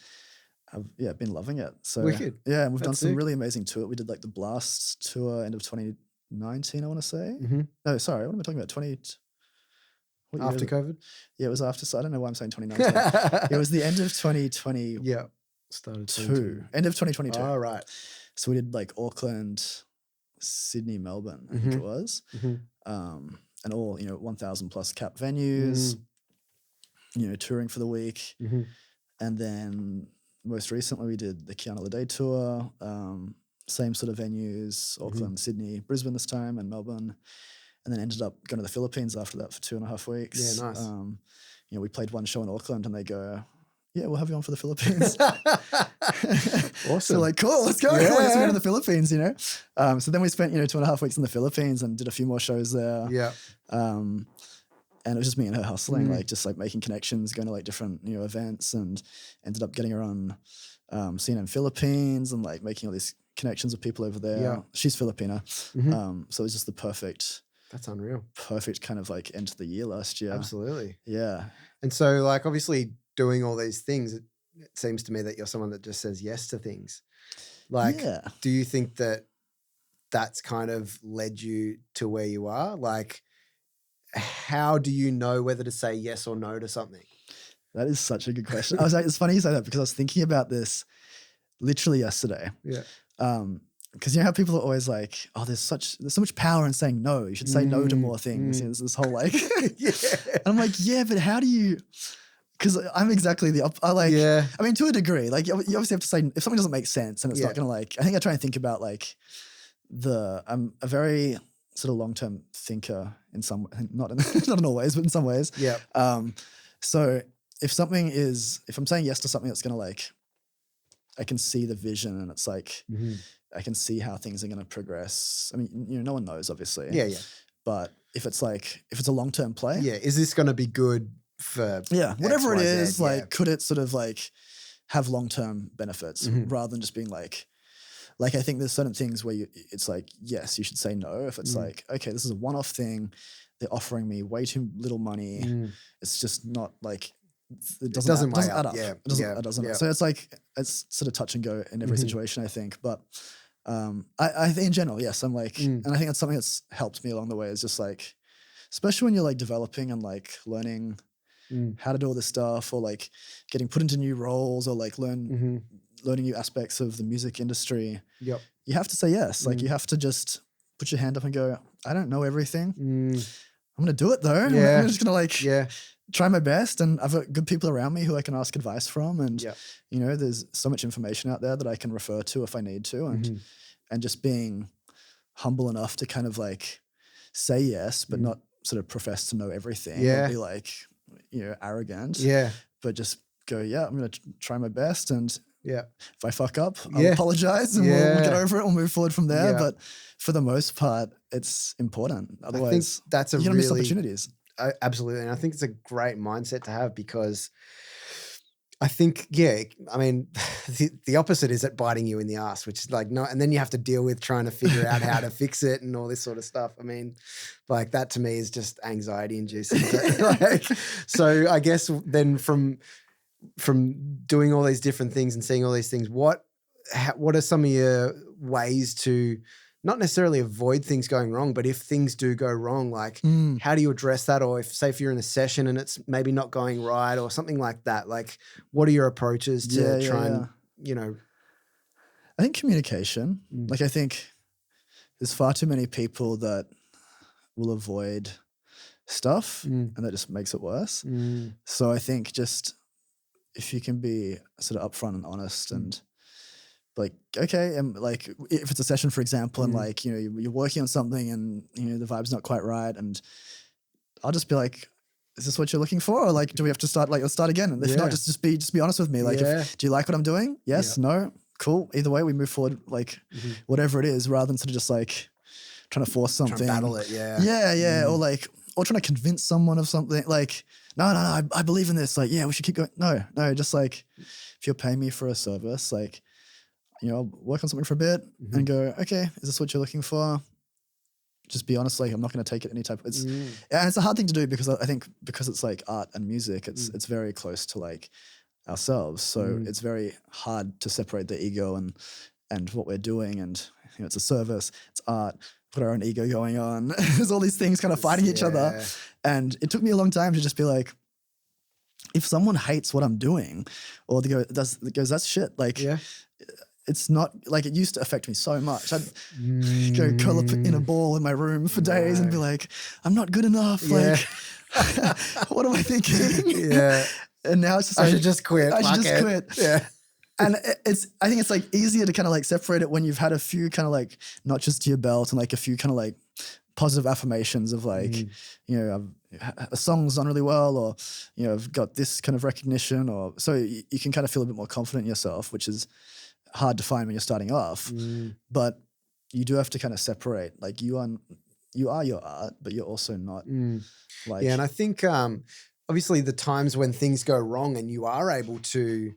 I've been loving it. So wicked. Yeah, and we've done some really amazing tour. We did like the Blast tour end of 2019, I want to say. No, sorry, what am I talking about? After COVID? Yeah, it was after. So I don't know why I'm saying 2019. It was the end of 2020. Yeah, started end of 2022. Oh, right. So we did like Auckland, Sydney, Melbourne, I think it was, and all 1,000 plus cap venues. Touring for the week, and then most recently we did the Kiana Lede tour. Same sort of venues: Auckland, Sydney, Brisbane this time, and Melbourne. And then ended up going to the Philippines after that for 2.5 weeks. Yeah, nice. We played one show in Auckland and they go, yeah, we'll have you on for the Philippines. Awesome. So like, cool, let's go. Let's go to the Philippines, So then we spent, 2.5 weeks in the Philippines and did a few more shows there. And it was just me and her hustling, like just like making connections, going to like different, events, and ended up getting her on CNN Philippines and like making all these connections with people over there. She's Filipina. So it was just the perfect... That's unreal. Perfect kind of like end to the year last year. Absolutely. Yeah. And so like obviously doing all these things, it seems to me that you're someone that just says yes to things. Like, do you think that that's kind of led you to where you are? Like, how do you know whether to say yes or no to something? That is such a good question. I was like, it's funny you say that because I was thinking about this literally yesterday. Because how people are always like, oh, there's so much power in saying no. You should say no to more things. There's this whole like, and I'm like, yeah, but how do you? Because I'm exactly the I mean, to a degree, like you obviously have to say if something doesn't make sense and it's not gonna like. I think I try and think about like I'm a very sort of long-term thinker in some, not in all ways, but in some ways. So if I'm saying yes to something that's gonna like, I can see the vision and it's like. I can see how things are going to progress. I mean, no one knows, obviously. But if it's a long-term play. Is this going to be good for whatever X, it Y, is, Z, like, could it sort of like have long-term benefits rather than just being like, Like, I think there's certain things where it's like, yes, you should say no. If it's like, okay, this is a one-off thing. They're offering me way too little money. It's just not like, it doesn't add up. Yeah. It doesn't. So it's like, it's sort of touch and go in every situation, I think. But I think in general, yes, I'm like, and I think that's something that's helped me along the way is just like, especially when you're like developing and like learning how to do all this stuff, or like getting put into new roles, or like learning new aspects of the music industry. Yep. You have to say yes. Like you have to just put your hand up and go, I don't know everything. I'm going to do it though. Yeah. I'm just going to try my best. And I've got good people around me who I can ask advice from. And, you know, there's so much information out there that I can refer to if I need to. And just being humble enough to kind of like say yes, but not sort of profess to know everything. Or be like, you know, arrogant. But just go, I'm going to try my best. And if I fuck up, I'll apologize and we'll get over it. We'll move forward from there. But for the most part, it's important. Otherwise, I think that's you're going to miss opportunities. Absolutely. And I think it's a great mindset to have, because I think, I mean, the opposite is it biting you in the ass, which is like, no, and then you have to deal with trying to figure out how to fix it and all this sort of stuff. I mean, like that to me is just anxiety inducing. So I guess then from doing all these different things and seeing all these things, what are some of your ways to not necessarily avoid things going wrong, but if things do go wrong, like how do you address that? Or if you're in a session and it's maybe not going right or something like that, like what are your approaches to try and, you know? I think communication, like I think there's far too many people that will avoid stuff and that just makes it worse. So I think just if you can be sort of upfront and honest and like, okay, and like if it's a session, for example, and like, you know, you're working on something and, you know, the vibe's not quite right, and I'll just be like, is this what you're looking for? Or like, do we have to start, like, let's start again? And if not, just be honest with me. Like, do you like what I'm doing? Yes, no, cool. Either way, we move forward, like whatever it is, rather than sort of just like trying to force something. Trying to battle it, or like, or trying to convince someone of something. Like, no, I believe in this. Like, yeah, we should keep going. No, just like, if you're paying me for a service, like, you know, I'll work on something for a bit and go, okay, is this what you're looking for? Just be honest, like I'm not going to take it any type. And it's a hard thing to do because I think because it's like art and music, it's very close to like ourselves. So it's very hard to separate the ego and what we're doing. And you know, it's a service, it's art, put our own ego going on. There's all these things kind of fighting each other. And it took me a long time to just be like, if someone hates what I'm doing, or they go, that's shit. Like, it's not like it used to affect me so much. I'd go curl up in a ball in my room for days and be like, I'm not good enough. Like, what am I thinking? And now it's just I should just quit. Yeah. And I think it's like easier to kind of like separate it when you've had a few kind of like notches to your belt and like a few kind of like positive affirmations of like, you know, a song's done really well, or, you know, I've got this kind of recognition, or so you can kind of feel a bit more confident in yourself, which is hard to find when you're starting off. But you do have to kind of separate, like you are your art, but you're also not like. Yeah, and I think obviously the times when things go wrong and you are able to,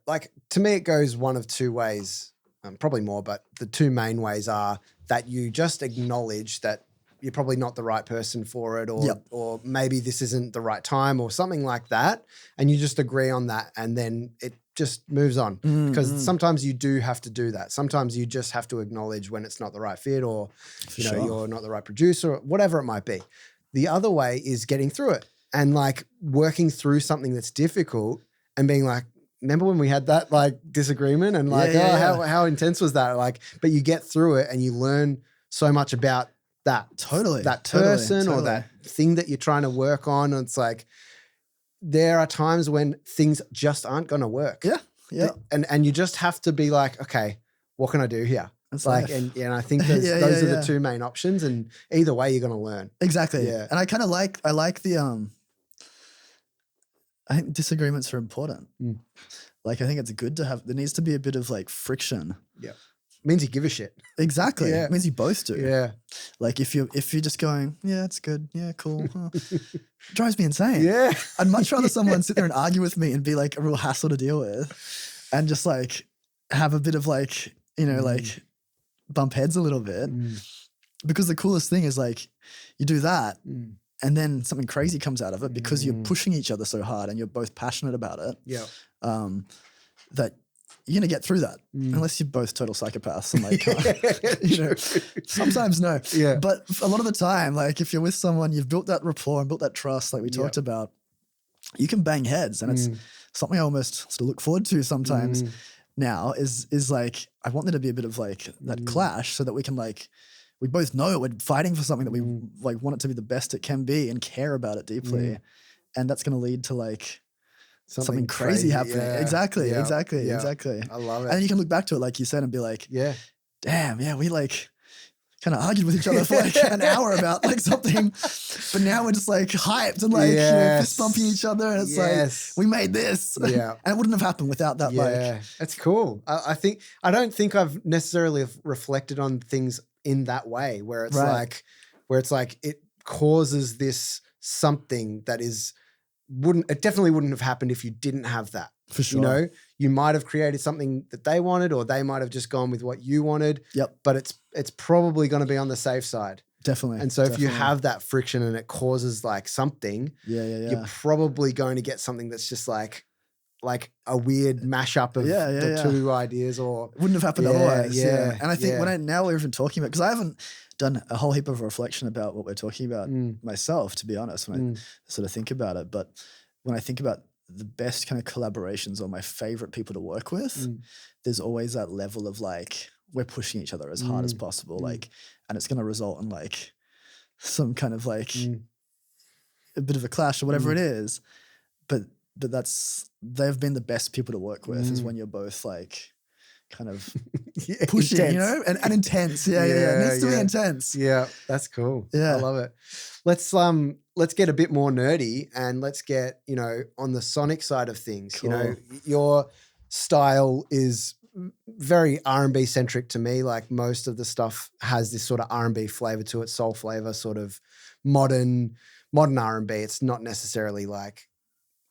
like to me it goes one of two ways, probably more, but the two main ways are that you just acknowledge that you're probably not the right person for it, or maybe this isn't the right time or something like that, and you just agree on that, and then it just moves on. Because sometimes you do have to do that. Sometimes you just have to acknowledge when it's not the right fit, or you know, you're not the right producer, or whatever it might be. The other way is getting through it and like working through something that's difficult and being like, remember when we had that like disagreement and like, how intense was that? Like, but you get through it and you learn so much about that person or that thing that you're trying to work on. And it's like, there are times when things just aren't going to work. And you just have to be like, okay, what can I do here? It's like, and I think those are the two main options, and either way you're going to learn. Exactly. Yeah. And I kind of like the, I think disagreements are important. Like, I think it's good to have, there needs to be a bit of like friction. It means you give a shit. Exactly. It means you both do. Like if you're just going, yeah, it's good. Yeah, cool. Drives me insane. I'd much rather someone sit there and argue with me and be like a real hassle to deal with, and just like have a bit of like, you know, like bump heads a little bit. Because the coolest thing is like you do that and then something crazy comes out of it because you're pushing each other so hard and you're both passionate about it. Yeah. That you're gonna get through that unless you're both total psychopaths and like, you know, sometimes no. Yeah. But a lot of the time, like if you're with someone, you've built that rapport and built that trust, like we talked about, you can bang heads, and it's something I almost sort of look forward to sometimes now is like, I want there to be a bit of like that clash so that we can like, we both know we're fighting for something that we like want it to be the best it can be and care about it deeply. And that's going to lead to like something crazy happening. Yeah. Exactly. Yeah. I love it. And then you can look back to it, like you said, and be like, yeah, damn, yeah, we like kind of argued with each other for like an hour about like something, but now we're just like hyped and like you know, fist bumping each other, and it's like we made this. Yeah. And it wouldn't have happened without that. Yeah, that's cool. I don't think I've necessarily reflected on things in that way where it's like it causes this something that it definitely wouldn't have happened if you didn't have that. For sure. You know, you might have created something that they wanted, or they might have just gone with what you wanted. Yep. But it's probably going to be on the safe side. Definitely. And so if you have that friction and it causes like something, you're probably going to get something that's just like a weird mashup of the two ideas, or wouldn't have happened otherwise. Yeah. And I think now we're even talking about, because I haven't done a whole heap of reflection about what we're talking about myself, to be honest, when I sort of think about it. But when I think about the best kind of collaborations or my favorite people to work with, there's always that level of like, we're pushing each other as hard as possible. Like, and it's going to result in like some kind of like a bit of a clash or whatever it is. But they've been the best people to work with is when you're both like kind of pushing, intense. You know, and intense. Yeah. It needs to be intense. Yeah, that's cool. Yeah. I love it. Let's get a bit more nerdy and let's get, you know, on the sonic side of things. Cool. You know, your style is very R&B centric to me. Like most of the stuff has this sort of R&B flavor to it, soul flavor, sort of modern R&B. It's not necessarily like,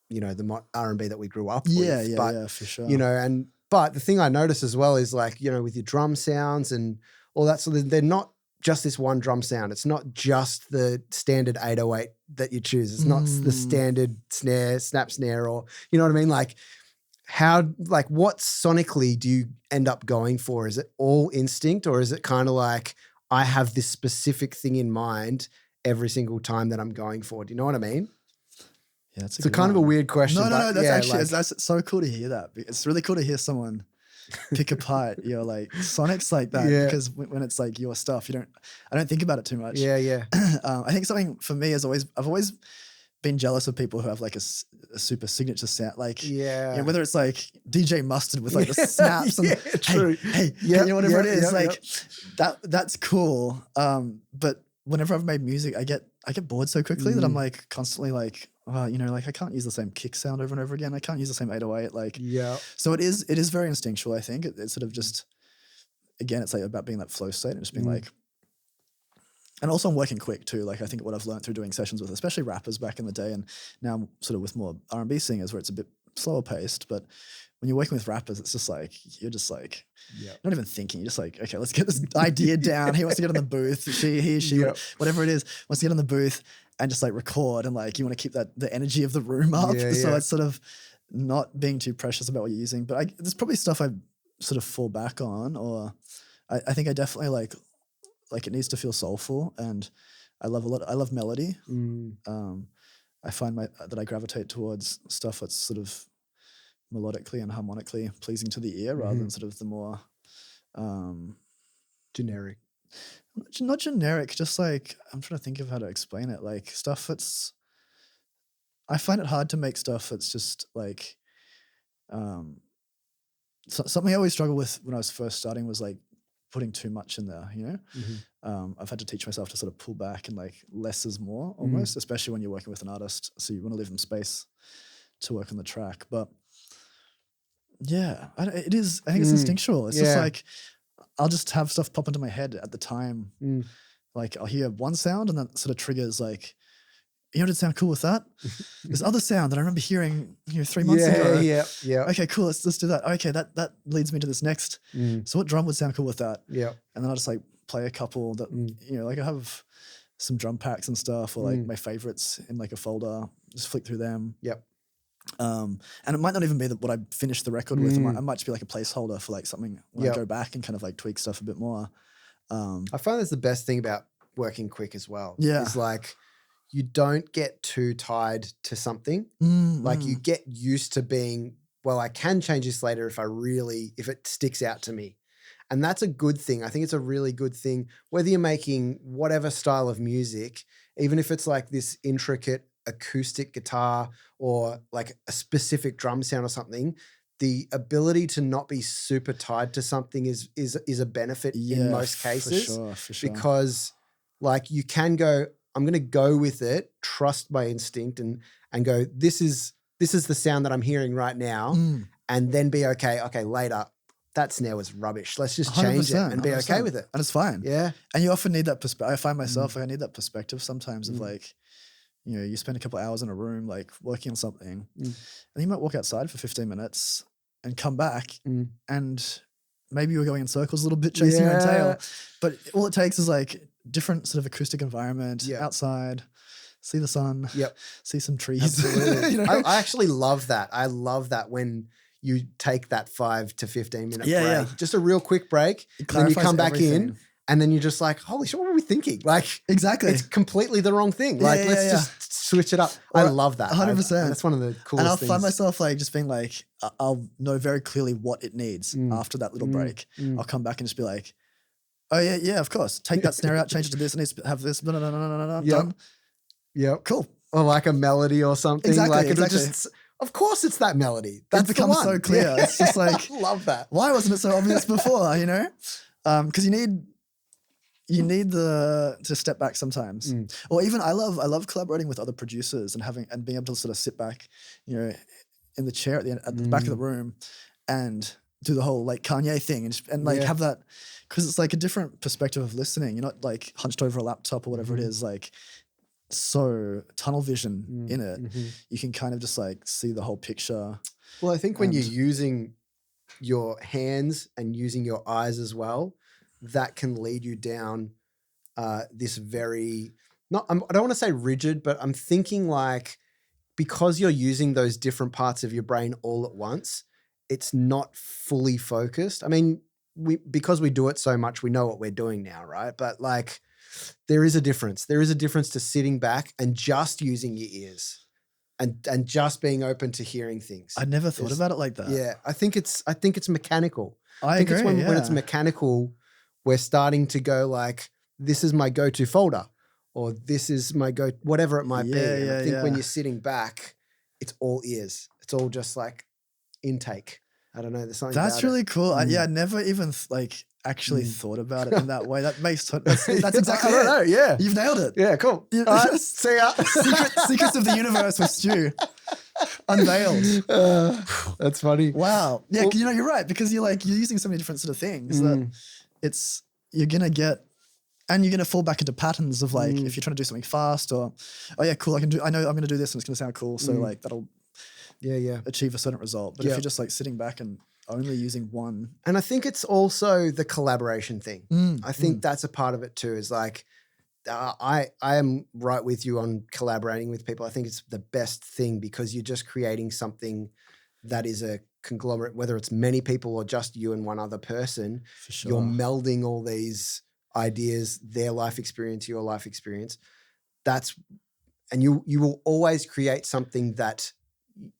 you know, the R&B that we grew up with. Yeah, for sure. You know, but the thing I notice as well is like, you know, with your drum sounds and all that, so they're not just this one drum sound. It's not just the standard 808 that you choose. It's not the standard snap snare, or, you know what I mean? Like what sonically do you end up going for? Is it all instinct, or is it kind of like, I have this specific thing in mind every single time that I'm going for? Do you know what I mean? Yeah, it's kind of a weird question. No, that's actually, that's so cool to hear that. It's really cool to hear someone pick apart your like sonics like that, because when it's like your stuff, I don't think about it too much. Yeah. I think something for me is I've always been jealous of people who have like a super signature sound, like you know, whether it's like DJ Mustard with like the snaps and hey, you know, whatever it is, that's cool. But whenever I've made music, I get bored so quickly that I'm like constantly like, you know, like I can't use the same kick sound over and over again. I can't use the same 808. Like, so it is very instinctual. I think it's sort of just, again, it's like about being that flow state and just being like, and also I'm working quick too. Like I think what I've learned through doing sessions with, especially rappers back in the day, and now sort of with more R&B singers where it's a bit slower paced, but when you're working with rappers, it's just like, you're just like, not even thinking. You're just like, okay, let's get this idea down. He wants to get on the booth. She, whatever it is, wants to get on the booth and just like record. And like, you want to keep the energy of the room up. So it's sort of not being too precious about what you're using. But there's probably stuff I sort of fall back on, or I think I definitely like it needs to feel soulful. And I love melody. I find that I gravitate towards stuff that's sort of melodically and harmonically pleasing to the ear, rather than sort of the more generic. Not generic, just like, I'm trying to think of how to explain it. Like stuff that's, I find it hard to make stuff that's just like, something I always struggled with when I was first starting was like putting too much in there, you know? I've had to teach myself to sort of pull back and like less is more almost, especially when you're working with an artist. So you want to leave them space to work on the track. But yeah, I think it's instinctual. It's just like, I'll just have stuff pop into my head at the time. Like I'll hear one sound and that sort of triggers like you know what would sound cool with that? This other sound that I remember hearing 3 months ago. Yeah. Okay, cool. Let's do that. Okay, that leads me to this next. So what drum would sound cool with that? Yeah. And then I'll just like play a couple that like I have some drum packs and stuff, or like my favorites in like a folder. Just flick through them. Yep. And it might not even be what I finished the record with. It might just be like a placeholder for like something when I go back and kind of like tweak stuff a bit more. I find that's the best thing about working quick as well. Yeah. It's like you don't get too tied to something. Like you get used to being, well, I can change this later if it sticks out to me. And that's a good thing. I think it's a really good thing, whether you're making whatever style of music, even if it's like this intricate acoustic guitar or like a specific drum sound or something, the ability to not be super tied to something is a benefit in most cases. For sure. Because like you can go, I'm going to go with it, trust my instinct and go, this is the sound that I'm hearing right now, and then be okay, later, that snare was rubbish. Let's just change it and be 100%. okay with it. And it's fine. Yeah. And you often need that perspective. I find myself, like, I need that perspective sometimes of like, you spend a couple of hours in a room, like working on something, and you might walk outside for 15 minutes and come back and maybe you're going in circles a little bit, chasing your own tail. But all it takes is like different sort of acoustic environment outside, see the sun, see some trees. Absolutely. I actually love that. I love that when you take that 5 to 15 minute break, just a real quick break, and then you come back in and then you're just like, holy shit, what were we thinking? Like, exactly. It's completely the wrong thing. Like, let's just switch it up. I love that. 100%. That's one of the coolest things. And I'll find myself like just being like, I'll know very clearly what it needs after that little break. I'll come back and just be like, oh yeah, of course. Take that snare out, change it to this, it needs to have this, done. Yep. Cool. Or like a melody or something. Exactly, Just, of course it's that melody. That's it becomes the one. so clear. It's just like, I love that. Why wasn't it so obvious before, Because you need to step back sometimes. Or even I love collaborating with other producers and being able to sort of sit back, in the chair at the back of the room and do the whole like Kanye thing and have that, because it's like a different perspective of listening. You're not like hunched over a laptop or whatever it is, like so tunnel vision in it. You can kind of just like see the whole picture. Well, I think when you're using your hands and using your eyes as well, that can lead you down this very, I don't want to say rigid, but I'm thinking like, because you're using those different parts of your brain all at once, it's not fully focused. I mean, because we do it so much, we know what we're doing now, right? But like, there is a difference. There is a difference to sitting back and just using your ears and just being open to hearing things. I never thought about it like that. Yeah, I think it's mechanical. I think it's when it's mechanical, we're starting to go like, this is my go-to folder, or this is my whatever it might be. And I think when you're sitting back, it's all ears. It's all just like intake. I don't know. There's something. That's really cool. I never even actually thought about it in that way. That makes that's exactly. I don't know. Yeah, you've nailed it. Yeah, cool. All right, see ya. Secrets of the universe with Stu unveiled. That's funny. Wow. Yeah, well, you're right, because you're using so many different sort of things that you're gonna fall back into patterns of like, if you're trying to do something fast or, oh yeah, cool, I know I'm gonna do this and it's gonna sound cool. So like that'll achieve a certain result. But if you're just like sitting back and only using one. And I think it's also the collaboration thing. I think that's a part of it too, is like, I am right with you on collaborating with people. I think it's the best thing, because you're just creating something that is a conglomerate, whether it's many people or just you and one other person. For sure. You're melding all these ideas, their life experience, your life experience. And you will always create something that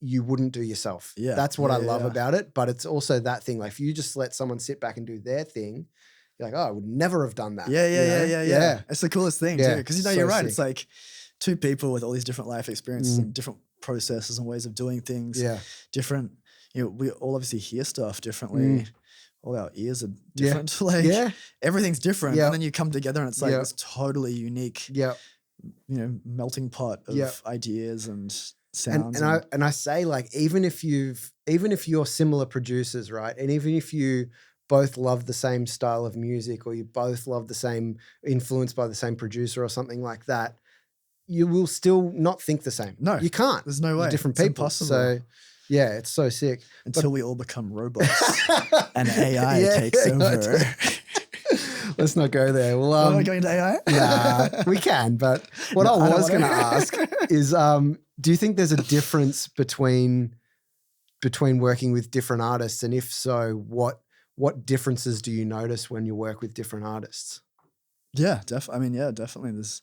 you wouldn't do yourself. Yeah. That's what I love about it. But it's also that thing, like if you just let someone sit back and do their thing, you're like, oh, I would never have done that. Yeah. It's the coolest thing too. Because you're right. Sick. It's like two people with all these different life experiences and different processes and ways of doing things. Yeah. Different, we all obviously hear stuff differently. All our ears are different. Like everything's different. And then you come together and it's like this totally unique, melting pot of ideas and sounds. And I say, like, even if you're similar producers, right? And even if you both love the same style of music, or you both love the same, influenced by the same producer or something like that, you will still not think the same. No, you can't. There's no way. You're different It's people. impossible. So yeah, it's so sick. Until we all become robots and AI takes over. Let's not go there. Well, Am I going into AI? Nah, we can. But what I was going to ask is, do you think there's a difference between working with different artists, and if so, what differences do you notice when you work with different artists? Yeah, definitely. There's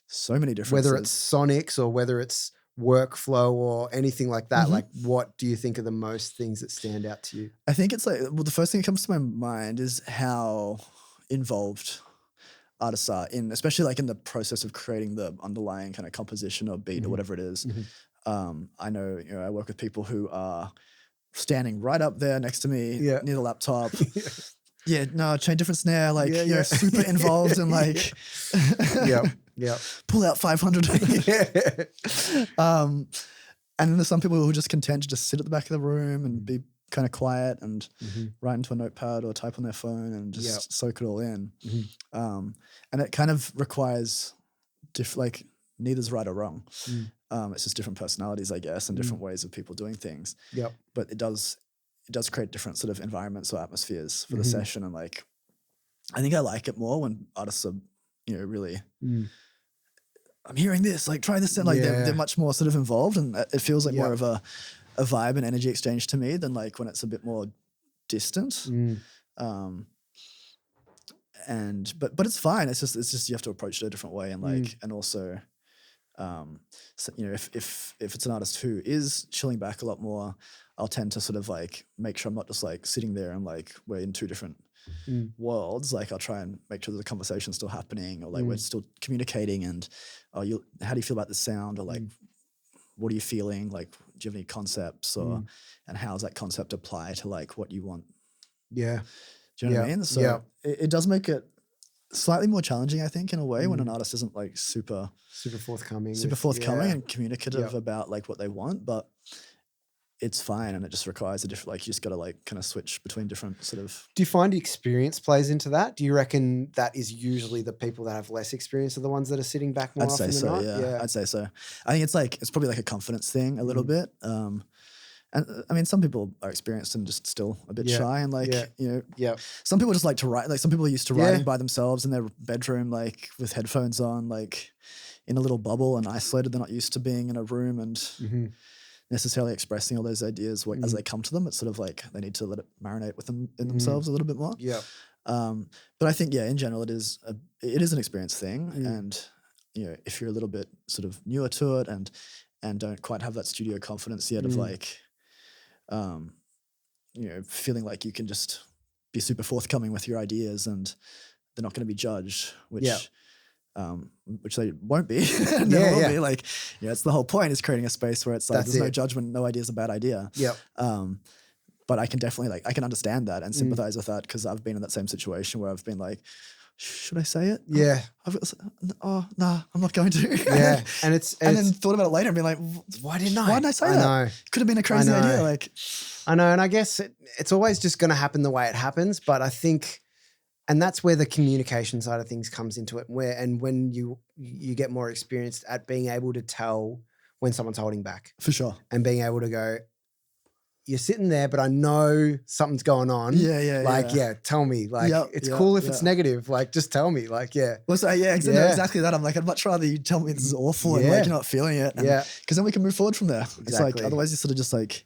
so many differences. Whether it's sonics or whether it's workflow or anything like that, like what do you think are the most things that stand out to you? I think it's like, well, the first thing that comes to my mind is how involved artists are in, especially like in the process of creating the underlying kind of composition or beat or whatever it is. I know, I work with people who are standing right up there next to me near the laptop. Chain different snare, like super involved and like pull out 500. And then there's some people who are just content to just sit at the back of the room and be kind of quiet and write into a notepad or type on their phone and just soak it all in. And it kind of requires like neither's right or wrong. It's just different personalities, I guess, and different ways of people doing things. But it does create different sort of environments or atmospheres for the session. And like, I think I like it more when artists are, really, I'm hearing this, like try this. And like, they're much more sort of involved, and it feels like more of a vibe and energy exchange to me than like when it's a bit more distant. But it's fine. It's just you have to approach it a different way, and like, and also, so, if it's an artist who is chilling back a lot more, I'll tend to sort of like make sure I'm not just like sitting there and like we're in two different worlds. Like I'll try and make sure that the conversation's still happening, or like we're still communicating. And how do you feel about the sound, or like what are you feeling? Like, do you have any concepts, or and how does that concept apply to like what you want? Yeah, do you know what I mean? So it does make it slightly more challenging, I think, in a way, when an artist isn't like super forthcoming and communicative about like what they want, but it's fine. And it just requires a different, like, you just got to like kind of switch between different sort of. Do you find experience plays into that? Do you reckon that is usually the people that have less experience are the ones that are sitting back more often than not? Yeah, I'd say so. I think it's probably like a confidence thing a little bit. And I mean, some people are experienced and just still a bit shy, and like, some people just like to write. Like some people are used to writing by themselves in their bedroom, like with headphones on, like in a little bubble and isolated. They're not used to being in a room and necessarily expressing all those ideas as they come to them. It's sort of like they need to let it marinate with them in themselves a little bit more. But I think, in general, it is an experience thing. And, if you're a little bit sort of newer to it and don't quite have that studio confidence yet of like, feeling like you can just be super forthcoming with your ideas and they're not going to be judged, which they won't be. Never will be. Like, it's the whole point, is creating a space where it's like there's no judgment, no idea is a bad idea. But I can definitely I can understand that and sympathize with that, because I've been in that same situation where I've been like, should I say it? I'm not going to. And then thought about it later and been like, why didn't I say that? Could have been a crazy idea. Like, I know. And I guess it's always just going to happen the way it happens. But I think, and that's where the communication side of things comes into it, when you get more experienced at being able to tell when someone's holding back. For sure. And being able to go, you're sitting there, but I know something's going on. Tell me. Like, it's cool if it's negative. Like, just tell me. Like, Well, so exactly that. I'm like, I'd much rather you tell me this is awful and like you're not feeling it. Because then we can move forward from there. Exactly. It's like, otherwise you're sort of just like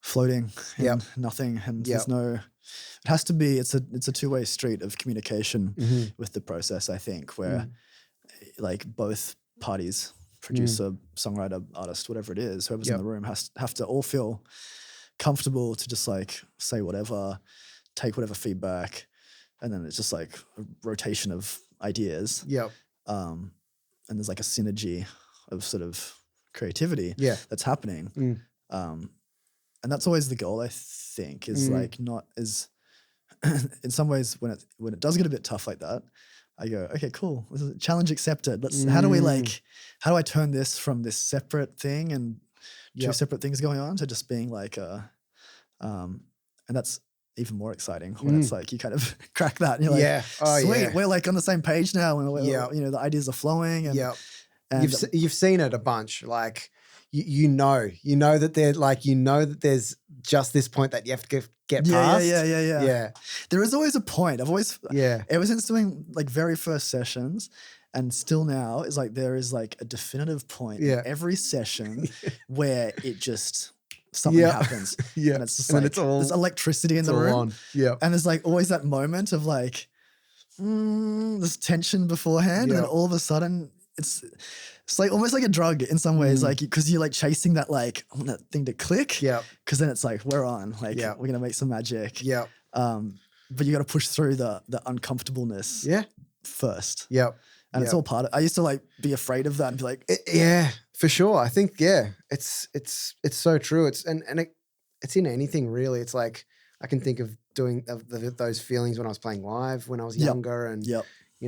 floating in nothing. And there's no, it has to be, it's a two-way street of communication with the process, I think, where like both parties, producer, songwriter, artist, whatever it is, whoever's in the room have to all feel comfortable to just like say whatever, take whatever feedback, and then it's just like a rotation of ideas. And there's like a synergy of sort of creativity that's happening. And that's always the goal, I think, is like not as in some ways when it does get a bit tough like that, I go, okay, cool. This is a challenge accepted. How do I turn this from this separate thing and two separate things going on to just being like and that's even more exciting when it's like you kind of crack that and you're like, sweet, we're like on the same page now, and we're, the ideas are flowing, and And you've seen it a bunch. Like you know that they're like, that there's just this point that you have to get past. Yeah. There is always a point. I've always, ever since doing like very first sessions and still now, is like there is like a definitive point in every session where it just something happens. And it's just like there's electricity in the room. And there's like always that moment of like this tension beforehand, and then all of a sudden it's like almost like a drug in some ways, like because you're like chasing that like I want that thing to click. Because then it's like we're on, like we're gonna make some magic. But you got to push through the uncomfortableness. First. And it's all part of. I used to like be afraid of that and be like, for sure. I think it's so true. It's in anything really. It's like I can think of doing those feelings when I was playing live when I was younger, and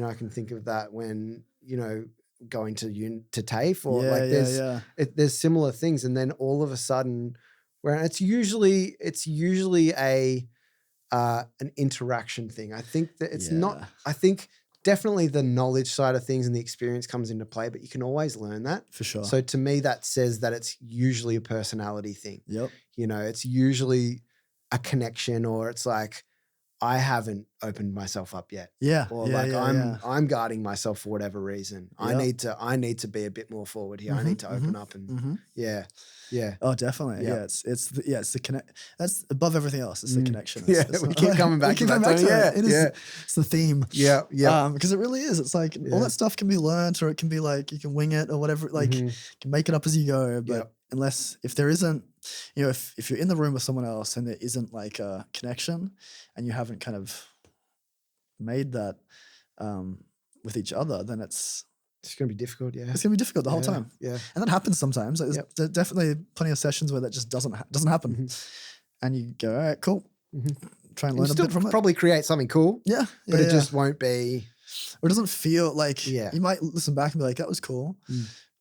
I can think of that when going to TAFE or there's similar things, and then all of a sudden, where it's usually an interaction thing. I think that it's not. I think. Definitely the knowledge side of things and the experience comes into play, but you can always learn that. For sure. So to me, that says that it's usually a personality thing. It's usually a connection, or it's like, I haven't opened myself up yet. Or I'm guarding myself for whatever reason. I need to be a bit more forward here. I need to open up and Oh, definitely. It's the connect. That's above everything else. It's the connection. We keep coming back to that. It is. It's the theme. Because it really is. It's like all that stuff can be learned, or it can be like you can wing it or whatever. Like you can make it up as you go. But if there isn't, if you're in the room with someone else and there isn't like a connection, and you haven't kind of made that with each other, then it's going to be difficult. It's going to be difficult the whole time. And that happens sometimes. Like there's definitely plenty of sessions where that just doesn't happen. And you go, all right, cool. Try and learn a bit from it. Probably create something cool. But it just won't be. Or it doesn't feel like, you might listen back and be like, that was cool.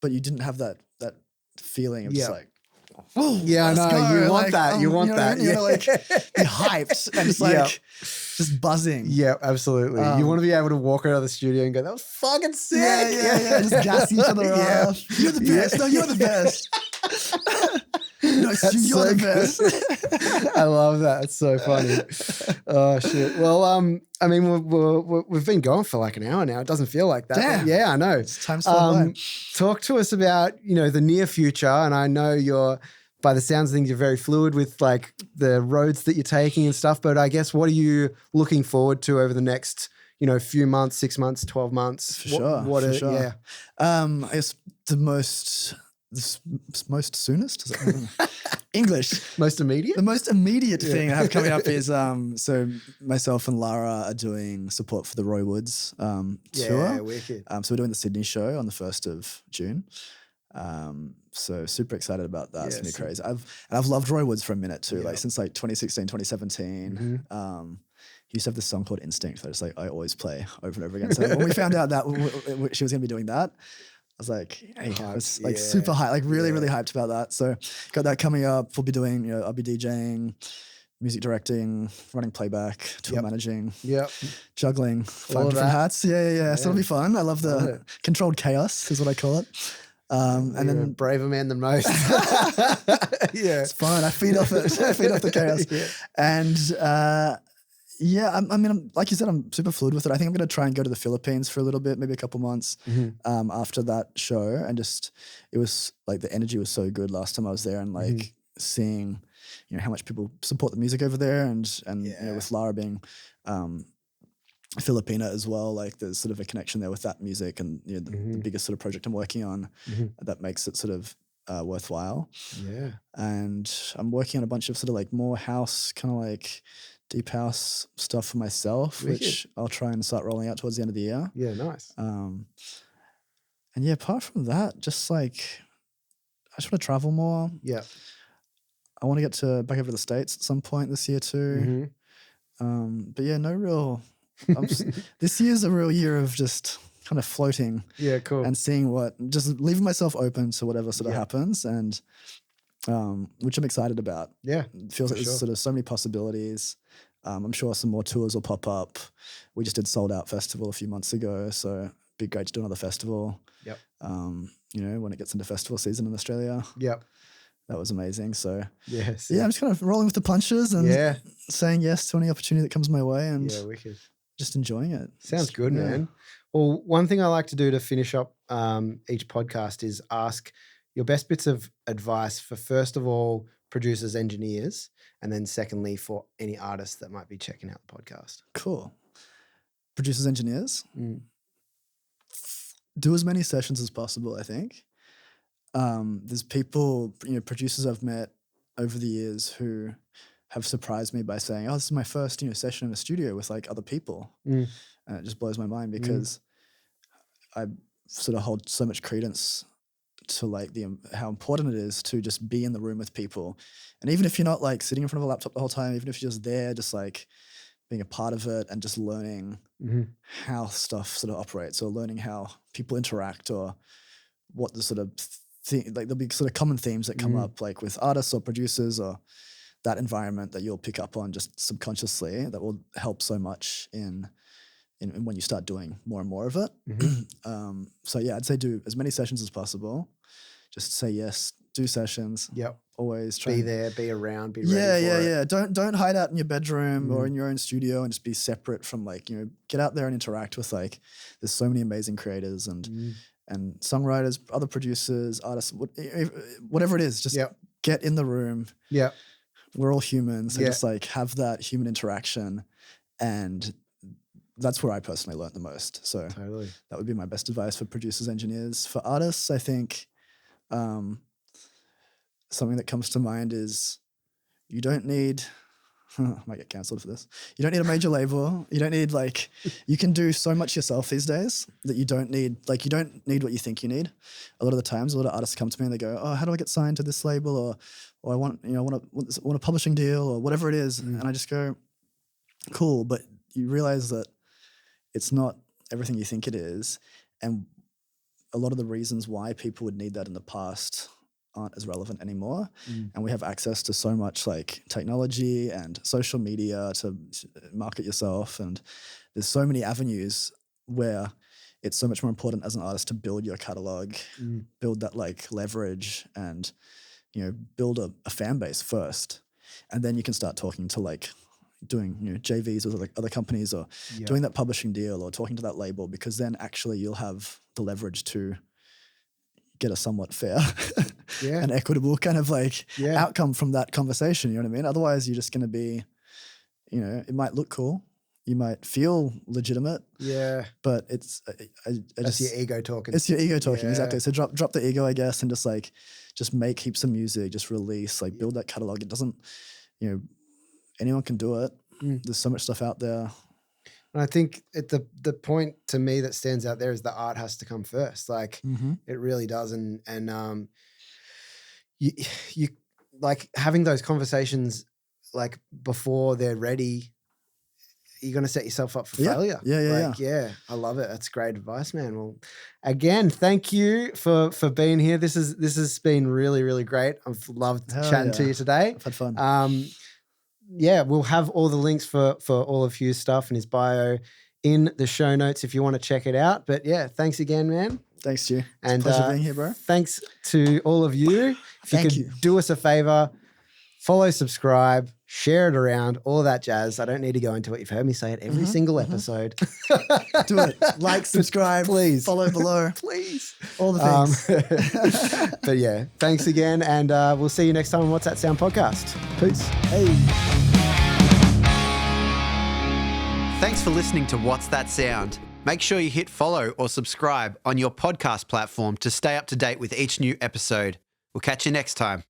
But you didn't have that feeling of just like, oh, I know. You want that. You want that. You're like, be hyped. And it's like, just buzzing. Yeah, absolutely. You want to be able to walk out of the studio and go, that was fucking sick. Just gas each other off. You're the best. No, you're the best. No, you're the best. I love that. It's so funny. Oh, shit. Well, I mean, we've been going for like an hour now. It doesn't feel like that. Damn. Yeah, I know. Time's flown by. Talk to us about, the near future. And I know you're, by the sounds of things, you're very fluid with like the roads that you're taking and stuff. But I guess what are you looking forward to over the next, few months, 6 months, 12 months? For sure. I guess the most soonest English. Most immediate? The most immediate thing I have coming up is so myself and Lara are doing support for the Roy Woods tour. Yeah, wicked. So we're doing the Sydney show on the 1st of June. So super excited about that. It's gonna be crazy. I've loved Roy Woods for a minute too, like since like 2016, 2017. He used to have this song called Instinct that I always play over and over again. So when we found out that she was gonna be doing that, I was like, hey, I was like super hyped, like really hyped about that. So got that coming up. We'll be doing, I'll be DJing, music directing, running playback, tour managing, juggling, 5 different hats. So it'll be fun. I love the controlled chaos is what I call it. And then a braver man than most. It's fun. I feed off it. I feed off the chaos. And I mean, like you said, I'm super fluid with it. I think I'm going to try and go to the Philippines for a little bit, maybe a couple months after that show. And it was like the energy was so good last time I was there, and like seeing, how much people support the music over there, and with Lara being Filipina as well, like there's sort of a connection there with that music, and the biggest sort of project I'm working on that makes it sort of worthwhile. And I'm working on a bunch of sort of like more house, kind of like deep house stuff for myself, which I'll try and start rolling out towards the end of the year. Yeah, nice. And apart from that, just like I just want to travel more. I want to get back over to the States at some point this year too. But no real. This year's a real year of just kind of floating. Cool. And seeing just leaving myself open to whatever sort of happens, and which I'm excited about. It feels like there's sort of so many possibilities. I'm sure some more tours will pop up. We just did Sold Out Festival a few months ago, so be great to do another festival. Yep. You know, when it gets into festival season in Australia. Yep. That was amazing. So yes. yeah, I'm just kind of rolling with the punches and saying yes to any opportunity that comes my way and wicked. Just enjoying it. Sounds good, man. Well, one thing I like to do to finish up each podcast is ask your best bits of advice for, first of all, producers, engineers, and then secondly, for any artists that might be checking out the podcast. Cool. Producers, engineers. Do as many sessions as possible, I think. There's people, you know, producers I've met over the years who have surprised me by saying, oh, this is my first, you know, session in a studio with like other people. And it just blows my mind because I sort of hold so much credence to like how important it is to just be in the room with people. And even if you're not like sitting in front of a laptop the whole time, even if you're just there, just like being a part of it and just learning how stuff sort of operates or learning how people interact or what the sort of thing, like there'll be sort of common themes that come up like with artists or producers or that environment that you'll pick up on just subconsciously that will help so much in when you start doing more and more of it. So yeah, I'd say do as many sessions as possible. Just say yes, do sessions. Yep. Always try. Be there, be around, be ready for it. Yeah. Don't hide out in your bedroom or in your own studio and just be separate from like, you know, get out there and interact with like, there's so many amazing creators and songwriters, other producers, artists, whatever it is, just get in the room. Yeah. We're all humans. So just like have that human interaction, and that's where I personally learned the most. So totally. That would be my best advice for producers, engineers. For artists, I think something that comes to mind is you don't need, I might get cancelled for this. You don't need a major label. You don't need like, you can do so much yourself these days that you don't need what you think you need. A lot of the times, a lot of artists come to me and they go, oh, how do I get signed to this label? Or I want a publishing deal or whatever it is. And I just go, cool. But you realize that it's not everything you think it is. And a lot of the reasons why people would need that in the past aren't as relevant anymore. And we have access to so much like technology and social media to market yourself. And there's so many avenues where it's so much more important as an artist to build your catalog, build that like leverage and, you know, build a fan base first. And then you can start talking to like doing, you know, JVs with other companies or doing that publishing deal or talking to that label, because then actually you'll have the leverage to get a somewhat fair and equitable kind of like outcome from that conversation. You know what I mean? Otherwise you're just going to be, you know, it might look cool. You might feel legitimate. Yeah. But it's, that's your ego talking. It's your ego talking. Exactly. So drop the ego, I guess, and just make heaps of music, just release, like build that catalog. It doesn't, you know, anyone can do it. There's so much stuff out there. And I think the point to me that stands out there is the art has to come first. Like it really does. And you like having those conversations like before they're ready, you're going to set yourself up for failure. Yeah. I love it. That's great advice, man. Well, again, thank you for being here. This has been really, really great. I've loved chatting to you today. I've had fun. We'll have all the links for all of Hugh's stuff and his bio in the show notes if you want to check it out. But yeah, thanks again, man. Thanks, Stu. It's a pleasure being here, bro. Thanks to all of you. If you could do us a favor, follow, subscribe, share it around, all that jazz. I don't need to go into it. You've heard me say it every single episode. Do it. Like, subscribe, please. Follow below. Please. All the things. But yeah, thanks again. And we'll see you next time on What's That Sound podcast. Peace. Hey. Thanks for listening to What's That Sound. Make sure you hit follow or subscribe on your podcast platform to stay up to date with each new episode. We'll catch you next time.